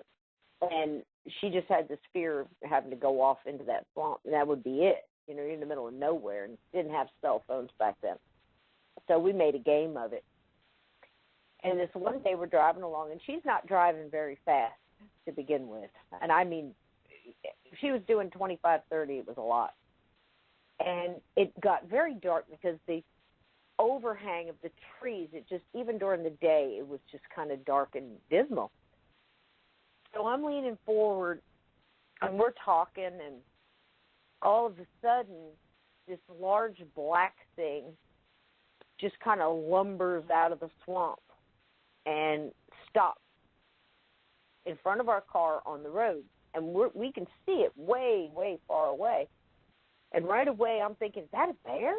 And she just had this fear of having to go off into that swamp, and that would be it. You're in the middle of nowhere, and didn't have cell phones back then. So we made a game of it. And this one day we're driving along, and she's not driving very fast to begin with. And I mean, she was doing 25, 30. It was a lot. And it got very dark because the overhang of the trees, it just, even during the day, it was just kind of dark and dismal. So I'm leaning forward, and we're talking, and all of a sudden, this large black thing just kind of lumbers out of the swamp and stops in front of our car on the road. And we can see it way, way far away. And right away, I'm thinking, is that a bear?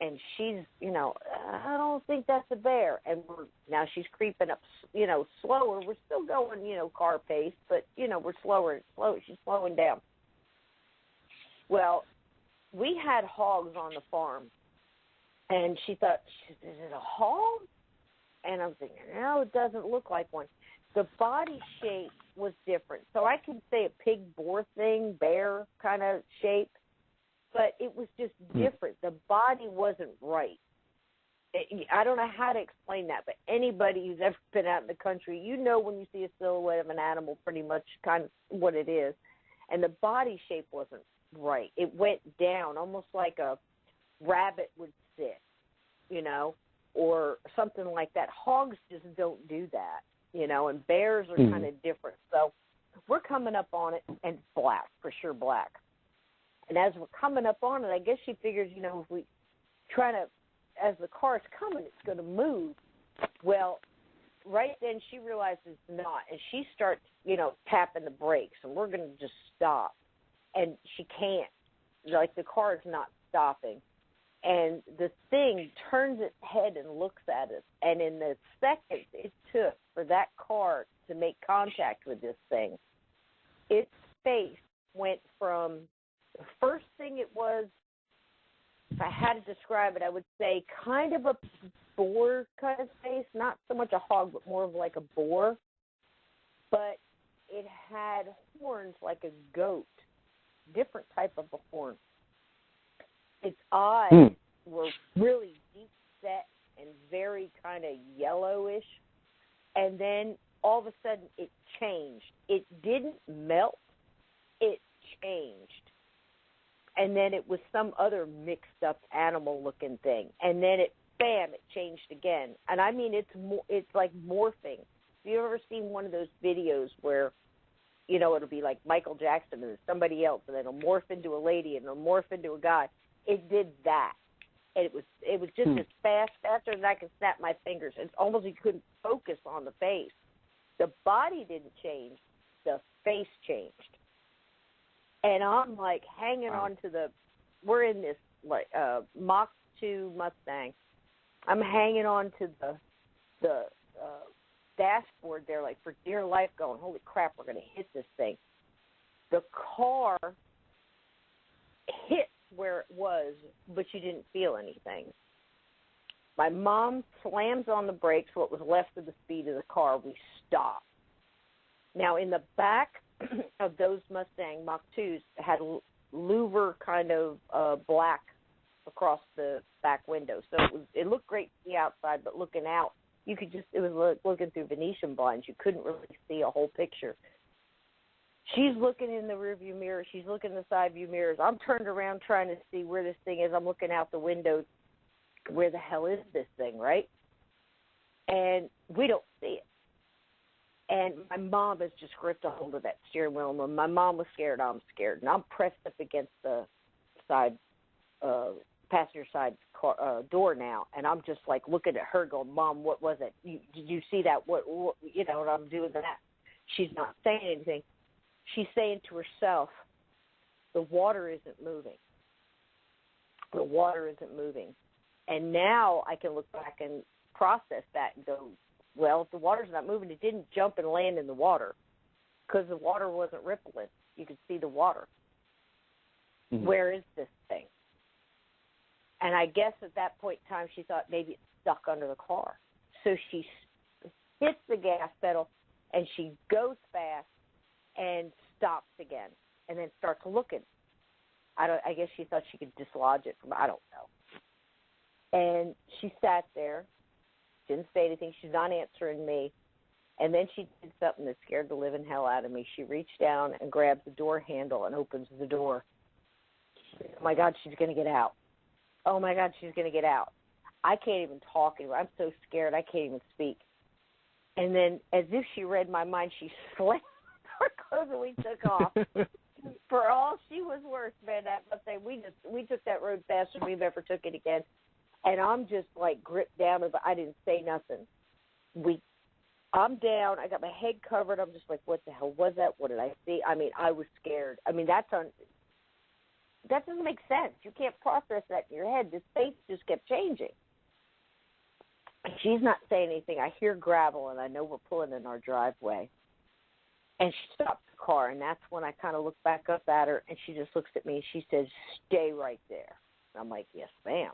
And she's, I don't think that's a bear. And now she's creeping up, slower. We're still going, car pace, but, we're slower. She's slowing down. Well, we had hogs on the farm, and she thought, is it a hog? And I'm thinking, no, it doesn't look like one. The body shape was different. So I could say a pig boar thing, bear kind of shape, but it was just different. The body wasn't right. I don't know how to explain that, but anybody who's ever been out in the country, when you see a silhouette of an animal, pretty much kind of what it is. And the body shape wasn't right. It went down almost like a rabbit would sit, or something like that. Hogs just don't do that, and bears are kind of different. So we're coming up on it, and it's black, for sure black. And as we're coming up on it, I guess she figures, if we try to, as the car's coming, it's going to move. Well, right then she realizes it's not, and she starts, tapping the brakes, and we're going to just stop. And she can't. Like, the car is not stopping. And the thing turns its head and looks at us. And in the seconds it took for that car to make contact with this thing, its face went from the first thing it was, if I had to describe it, I would say kind of a boar kind of face. Not so much a hog, but more of like a boar. But it had horns like a goat. Different type of a horn. Its eyes were really deep set and very kind of yellowish. And then all of a sudden it changed. It didn't melt. It changed. And then it was some other mixed up animal looking thing. And then it changed again. And I mean, it's like morphing. Have you ever seen one of those videos where, it'll be like Michael Jackson and somebody else, and it'll morph into a lady and it'll morph into a guy? It did that. And it was just as faster than I could snap my fingers. It's almost you couldn't focus on the face. The body didn't change. The face changed. And I'm like hanging on to we're in this like Mach 2 Mustang. I'm hanging on to the dashboard there, like for dear life, going, holy crap, we're going to hit this thing. The car hit where it was, but you didn't feel anything. My mom slams on the brakes, what was left of the speed of the car. We stop. Now, in the back of those Mustang Mach 2s had louver kind of black across the back window. So it looked great to the outside, but looking out, you could just, it was looking through Venetian blinds. You couldn't really see a whole picture. She's looking in the rearview mirror. She's looking in the side view mirrors. I'm turned around trying to see where this thing is. I'm looking out the window. Where the hell is this thing, right? And we don't see it. And my mom has just gripped a hold of that steering wheel. And when my mom was scared, I'm scared. And I'm pressed up against the side, passenger side car, door now. And I'm just like looking at her going, Mom, what was it? Did you see that? What, you know, and I'm doing that. She's not saying anything. She's saying to herself, the water isn't moving. The water isn't moving. And now I can look back and process that and go, well, if the water's not moving, it didn't jump and land in the water because the water wasn't rippling. You could see the water. Mm-hmm. Where is this thing? And I guess at that point in time, she thought maybe it's stuck under the car. So she hits the gas pedal, and she goes fast and stops again and then starts looking. I guess she thought she could dislodge it from, I don't know. And she sat there, didn't say anything. She's not answering me. And then she did something that scared the living hell out of me. She reached down and grabs the door handle and opens the door. Oh, my God, she's going to get out. Oh, my God, she's going to get out. I can't even talk anymore. I'm so scared I can't even speak. And then as if she read my mind, she slammed our clothes and we took off. For all she was worth, man, that Mustang, we took that road faster than we've ever took it again. And I'm just like gripped down, but I didn't say nothing. I'm down. I got my head covered. I'm just like, what the hell was that? What did I see? I mean, I was scared. I mean, that doesn't make sense. You can't process that in your head. This face just kept changing. She's not saying anything. I hear gravel, and I know we're pulling in our driveway. And she stops the car, and that's when I kind of look back up at her, and she just looks at me, and she says, stay right there. And I'm like, yes, ma'am.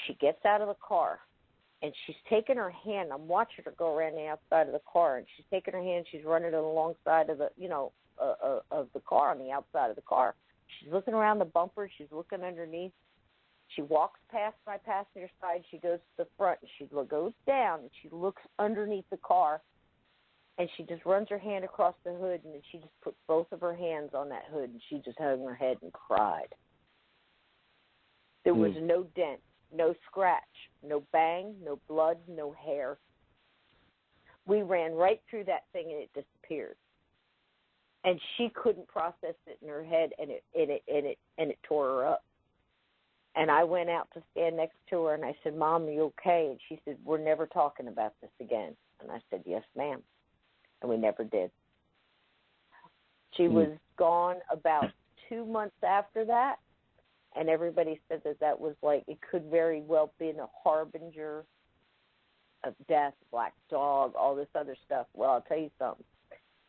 She gets out of the car, and she's taking her hand. I'm watching her go around the outside of the car, and she's taking her hand. She's running it alongside of the, of the car, on the outside of the car. She's looking around the bumper. She's looking underneath. She walks past my passenger side. She goes to the front, and she goes down, and she looks underneath the car, and she just runs her hand across the hood, and then she just put both of her hands on that hood, and she just hung her head and cried. There was no dent, no scratch, no bang, no blood, no hair. We ran right through that thing, and it disappeared. And she couldn't process it in her head, and it tore her up. And I went out to stand next to her, and I said, Mom, are you okay? And she said, we're never talking about this again. And I said, yes, ma'am. And we never did. She was gone about 2 months after that, and everybody said that was like, it could very well be a harbinger of death, black dog, all this other stuff. Well, I'll tell you something.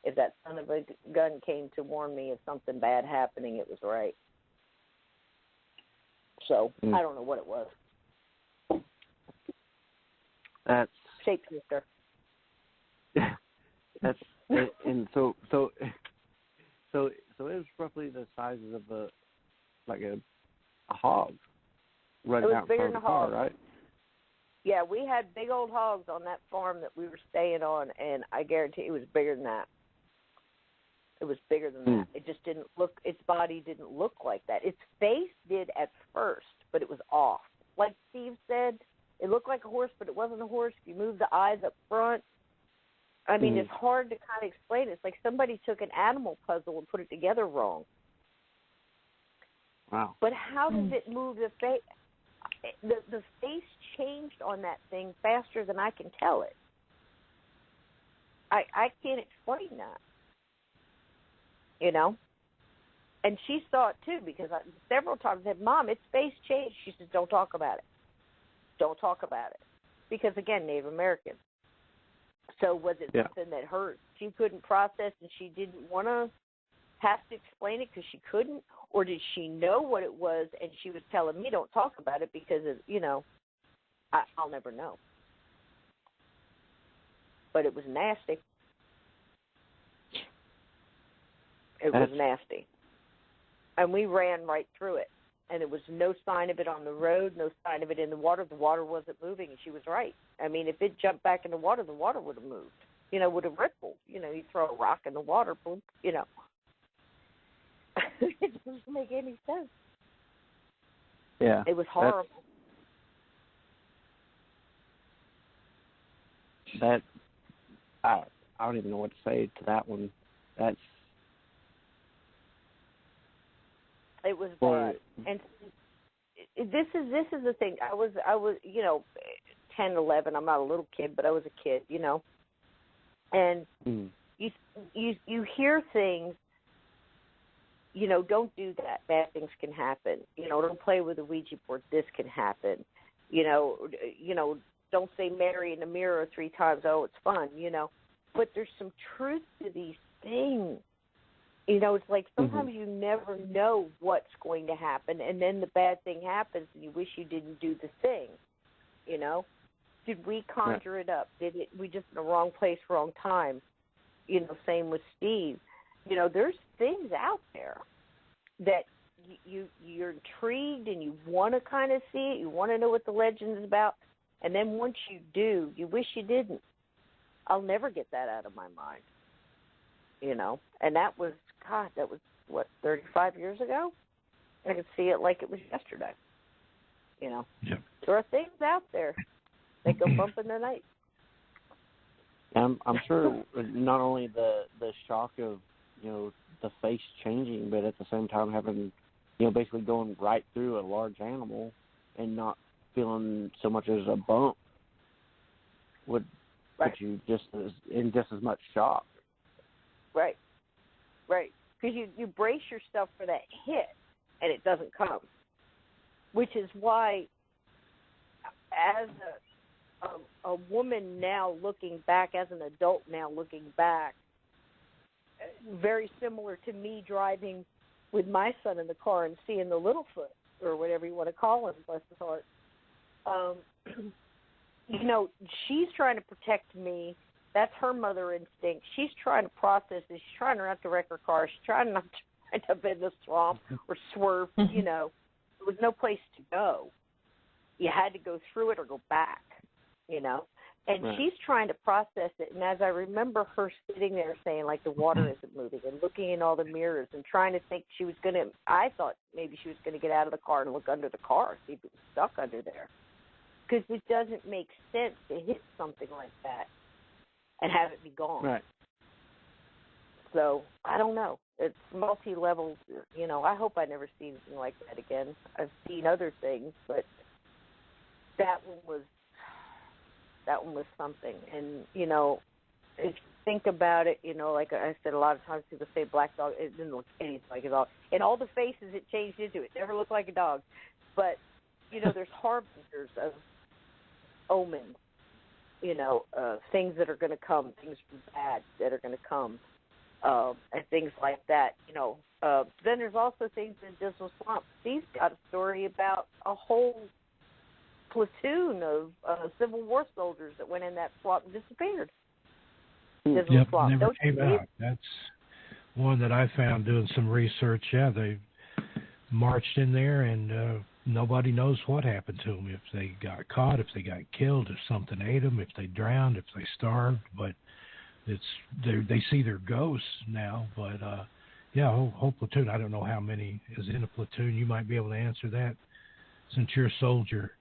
If that son of a gun came to warn me of something bad happening, it was right. So I don't know what it was. That's Shapeshifter. That's and so it was roughly the size of a hog running out in front of the car, right? Yeah, we had big old hogs on that farm that we were staying on, and I guarantee it was bigger than that. It was bigger than that. It just didn't look, its body didn't look like that. Its face did at first, but it was off. Like Steve said, it looked like a horse, but it wasn't a horse. If you moved the eyes up front, I mean, it's hard to kind of explain. It's like somebody took an animal puzzle and put it together wrong. Wow. But how does it move the face? The face changed on that thing faster than I can tell it. I can't explain that. You know? And she saw it too, because several times I said, Mom, its face changed. She says, don't talk about it. Don't talk about it. Because, again, Native American. So was it something that she couldn't process and she didn't want to have to explain it because she couldn't? Or did she know what it was and she was telling me don't talk about it because, I'll never know. But it was nasty. It was nasty. And we ran right through it. And there was no sign of it on the road, no sign of it in the water. The water wasn't moving, and she was right. I mean, if it jumped back in the water would have moved. Would have rippled. You throw a rock in the water, boom, It doesn't make any sense. Yeah. It was horrible. I don't even know what to say to that one. It was bad. And this is the thing. I was 10, 11. I'm not a little kid, but I was a kid, And you hear things, don't do that. Bad things can happen. Don't play with a Ouija board. This can happen. Don't say Mary in the mirror 3 times. Oh, it's fun, But there's some truth to these things. It's like sometimes you never know what's going to happen, and then the bad thing happens, and you wish you didn't do the thing. Did we conjure it up? We just in the wrong place, wrong time? Same with Steve. There's things out there that you're intrigued and you want to kind of see it. You want to know what the legend is about, and then once you do, you wish you didn't. I'll never get that out of my mind. And that was, what, 35 years ago? I could see it like it was yesterday. Yep. There are things out there that go bump in the night. I'm sure not only the shock of, the face changing, but at the same time having, basically going right through a large animal and not feeling so much as a bump would put you just as much shock. Right. Because you brace yourself for that hit, and it doesn't come. Which is why, as a woman now looking back, as an adult now looking back, very similar to me driving with my son in the car and seeing the Littlefoot, or whatever you want to call him, bless his heart. She's trying to protect me. That's her mother instinct. She's trying to process this. She's trying not to wreck her car. She's trying not to end up in the swamp or swerve. There was no place to go. You had to go through it or go back, And she's trying to process it. And as I remember her sitting there saying, like, the water isn't moving, and looking in all the mirrors and trying to think she was going to, I thought maybe she was going to get out of the car and look under the car, see if it was stuck under there. Because it doesn't make sense to hit something like that and have it be gone. Right. So, I don't know. It's multi-level. I hope I never see anything like that again. I've seen other things, but that one was something. And, if you think about it, like I said, a lot of times people say black dog, it didn't look anything like a dog. In all the faces it changed into, it never looked like a dog. But, there's harbingers of omens. Things that are going to come, things bad that are going to come, and things like that, Then there's also things in Dismal Swamp. Steve's got a story about a whole platoon of Civil War soldiers that went in that swamp and disappeared. Yep, never came out. That's one that I found doing some research. Yeah, they marched in there, and nobody knows what happened to them. If they got caught, if they got killed, if something ate them, if they drowned, if they starved. But they see their ghosts now. But yeah, whole platoon. I don't know how many is in a platoon. You might be able to answer that since you're a soldier,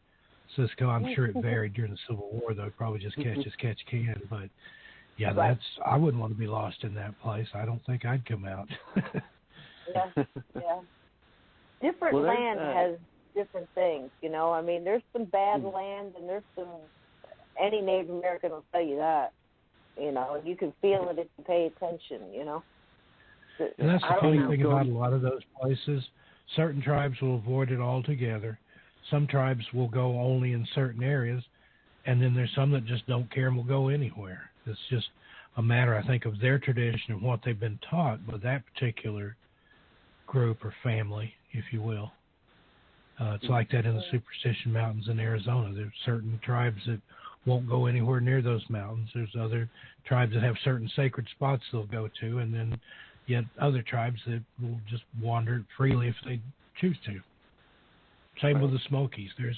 Cisco. I'm sure it varied during the Civil War, though. Probably just catch as catch can. But yeah, I wouldn't want to be lost in that place. I don't think I'd come out. Yeah. Different land has different things, I mean, there's some bad land, and there's some, any Native American will tell you that, and you can feel it if you pay attention, And that's the funny thing about a lot of those places. Certain tribes will avoid it altogether. Some tribes will go only in certain areas, and then there's some that just don't care and will go anywhere. It's just a matter, I think, of their tradition and what they've been taught by that particular group or family, if you will. It's like that in the Superstition Mountains in Arizona. There's certain tribes that won't go anywhere near those mountains. There's other tribes that have certain sacred spots they'll go to, and then yet other tribes that will just wander freely if they choose to. Same with the Smokies. There's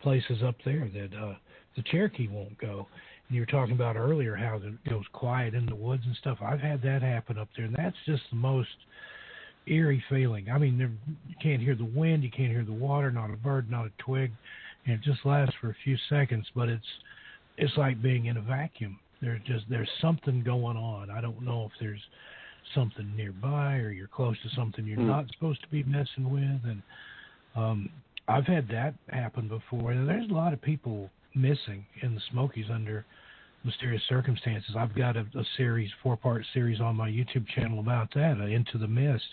places up there that the Cherokee won't go. And you were talking about earlier how it goes quiet in the woods and stuff. I've had that happen up there, and that's just the most eerie feeling. I mean, you can't hear the wind, you can't hear the water, not a bird, not a twig, and it just lasts for a few seconds. But it's like being in a vacuum. There's something going on. I don't know if there's something nearby or you're close to something you're not supposed to be messing with. And I've had that happen before. And there's a lot of people missing in the Smokies under mysterious circumstances. I've got a series, 4-part series on my YouTube channel about that, Into the Mist,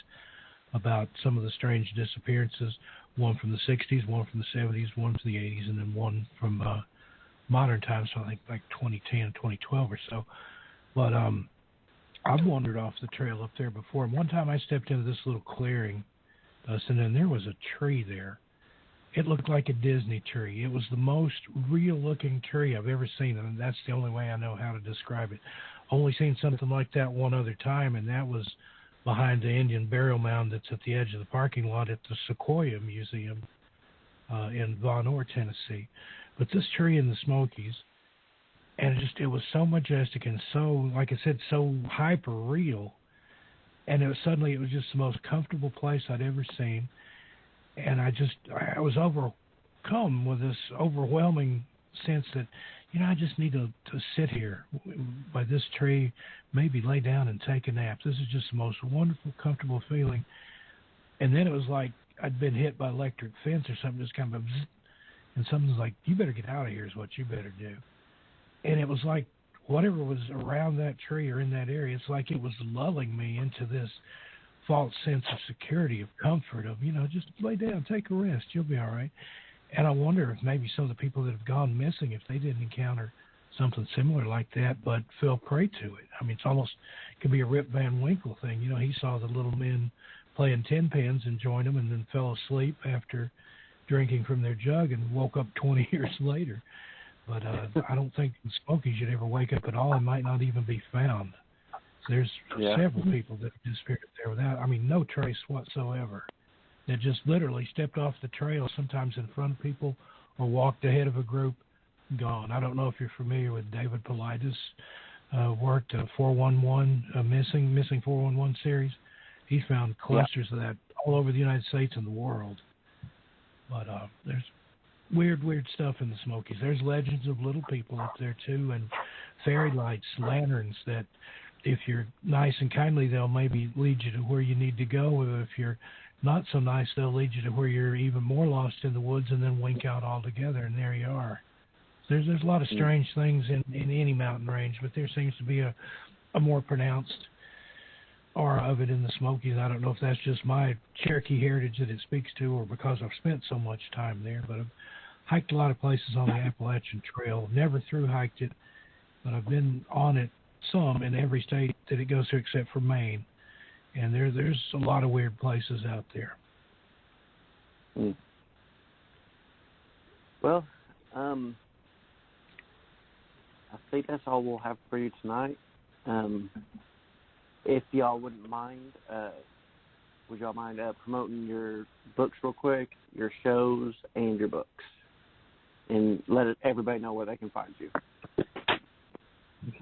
about some of the strange disappearances, one from the 60s, one from the 70s, one from the 80s, and then one from modern times, so I think like 2010, 2012 or so. But I've wandered off the trail up there before. And one time I stepped into this little clearing, and then there was a tree there. It looked like a Disney tree. It was the most real-looking tree I've ever seen, and that's the only way I know how to describe it. Only seen something like that one other time, and that was behind the Indian burial mound that's at the edge of the parking lot at the Sequoia Museum in Von Orr, Tennessee. But this tree in the Smokies, and it was so majestic and so, like I said, so hyper-real, and it was just the most comfortable place I'd ever seen. And I was overcome with this overwhelming sense that, I just need to sit here by this tree, maybe lay down and take a nap. This is just the most wonderful, comfortable feeling. And then it was like I'd been hit by an electric fence or something, just kind of, and something's like, you better get out of here is what you better do. And it was like whatever was around that tree or in that area, it's like it was lulling me into this false sense of security, of comfort, of, just lay down, take a rest, you'll be all right. And I wonder if maybe some of the people that have gone missing, if they didn't encounter something similar like that, but fell prey to it. I mean, it could be a Rip Van Winkle thing. He saw the little men playing tin pins and joined them and then fell asleep after drinking from their jug and woke up 20 years later. But I don't think the Smokies should ever wake up at all and might not even be found. There's several people that have disappeared there without, no trace whatsoever. That just literally stepped off the trail, sometimes in front of people, or walked ahead of a group, gone. I don't know if you're familiar with David Paulides' work, 411 Missing 411 series. He found clusters of that all over the United States and the world. But there's weird stuff in the Smokies. There's legends of little people up there too, and fairy lights, lanterns that, if you're nice and kindly, they'll maybe lead you to where you need to go. Or if you're not so nice, they'll lead you to where you're even more lost in the woods and then wink out altogether, and there you are. There's a lot of strange things in any mountain range, but there seems to be a more pronounced aura of it in the Smokies. I don't know if that's just my Cherokee heritage that it speaks to or because I've spent so much time there, but I've hiked a lot of places on the Appalachian Trail. Never through-hiked it, but I've been on it some in every state that it goes to except for Maine. And there's a lot of weird places out there. Well, I think that's all we'll have for you tonight. If y'all wouldn't mind, would y'all mind promoting your books real quick, your shows, and your books? And let everybody know where they can find you.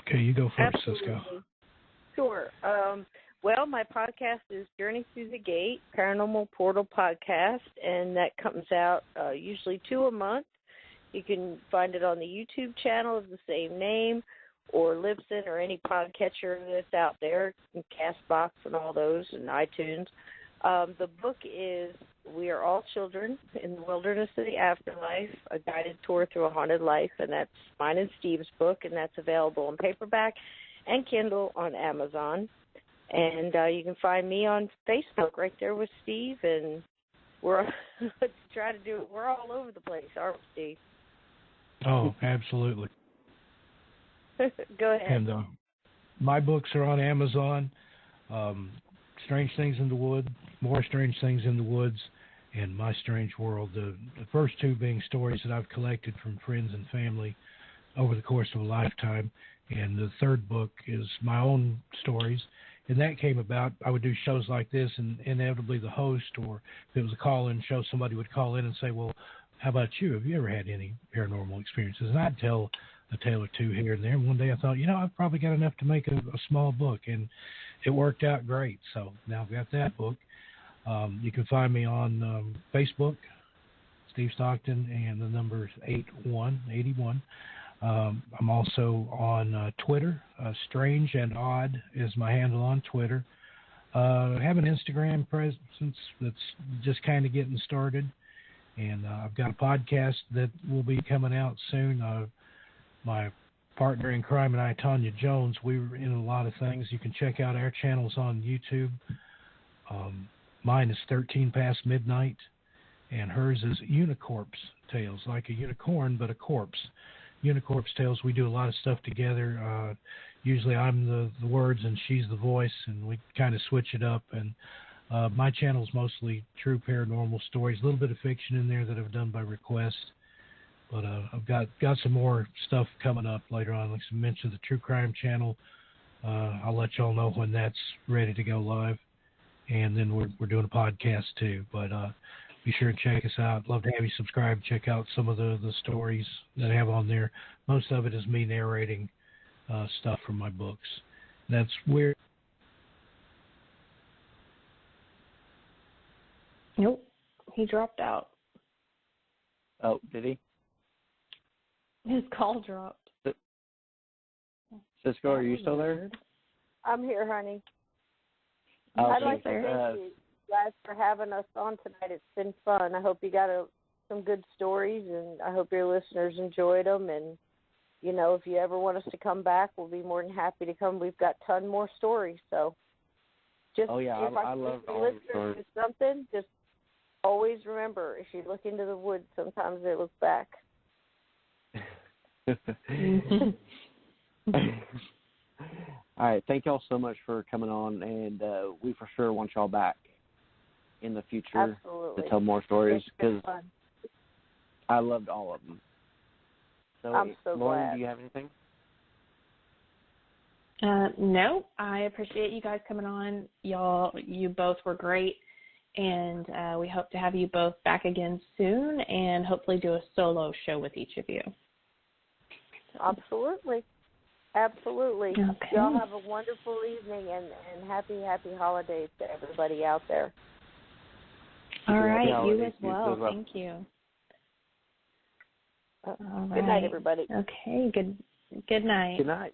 Okay, you go first, Absolutely. Cisco. Sure. Well, my podcast is Journey Through the Gate, Paranormal Portal Podcast, and that comes out usually 2 a month. You can find it on the YouTube channel of the same name, or Libsyn, or any podcatcher that's out there, and CastBox and all those, and iTunes. The book is We Are All Children in the Wilderness of the Afterlife, a guided tour through a haunted life, and that's mine and Steve's book, and that's available in paperback and Kindle on Amazon. And you can find me on Facebook right there with Steve, and we're trying to do it. We're all over the place, aren't we, Steve? Oh, absolutely. Go ahead. And my books are on Amazon. Strange Things in the Wood, More Strange Things in the Woods, and My Strange World. The first two being stories that I've collected from friends and family over the course of a lifetime. And the third book is my own stories. And that came about, I would do shows like this, and inevitably the host, or if it was a call-in show, somebody would call in and say, well, how about you? Have you ever had any paranormal experiences? And I'd tell a tale or two here and there. And one day I thought, I've probably got enough to make a small book. And it worked out great. So now I've got that book. You can find me on Facebook, Steve Stockton, and the number is 8181. I'm also on Twitter. Strange and Odd is my handle on Twitter. I have an Instagram presence that's just kind of getting started. And I've got a podcast that will be coming out soon. My partner in crime and I, Tanya Jones, we were in a lot of things. You can check out our channels on YouTube. Mine is 13 Past Midnight, and hers is Unicorpse Tales, like a unicorn, but a corpse. Unicorpse Tales, we do a lot of stuff together. Usually I'm the words and she's the voice, and we kind of switch it up. And my channel is mostly true paranormal stories, a little bit of fiction in there that I've done by request. But I've got some more stuff coming up later on. Like I mentioned, the True Crime channel. I'll let y'all know when that's ready to go live. And then we're doing a podcast too. But be sure to check us out. Love to have you subscribe. Check out some of the stories that I have on there. Most of it is me narrating stuff from my books. That's weird. Nope, he dropped out. Oh, did he? His call dropped. Cisco, are you still there? I'm here, honey. Oh, I'd like to thank you guys for having us on tonight. It's been fun. I hope you got some good stories, and I hope your listeners enjoyed them. And, if you ever want us to come back, we'll be more than happy to come. We've got a ton more stories. So just I love all the stories. Something, just always remember, if you look into the woods, sometimes they look back. All right, thank y'all so much for coming on, and we for sure want y'all back in the future to tell more stories, because I loved all of them. So, I'm so Loren, glad. do you have anything? No, I appreciate you guys coming on. You both were great, and we hope to have you both back again soon, and hopefully do a solo show with each of you. Absolutely. Okay. Y'all have a wonderful evening, and happy holidays to everybody out there. All right, you as well. Thank you. Good night, everybody. Okay, good night. Good night.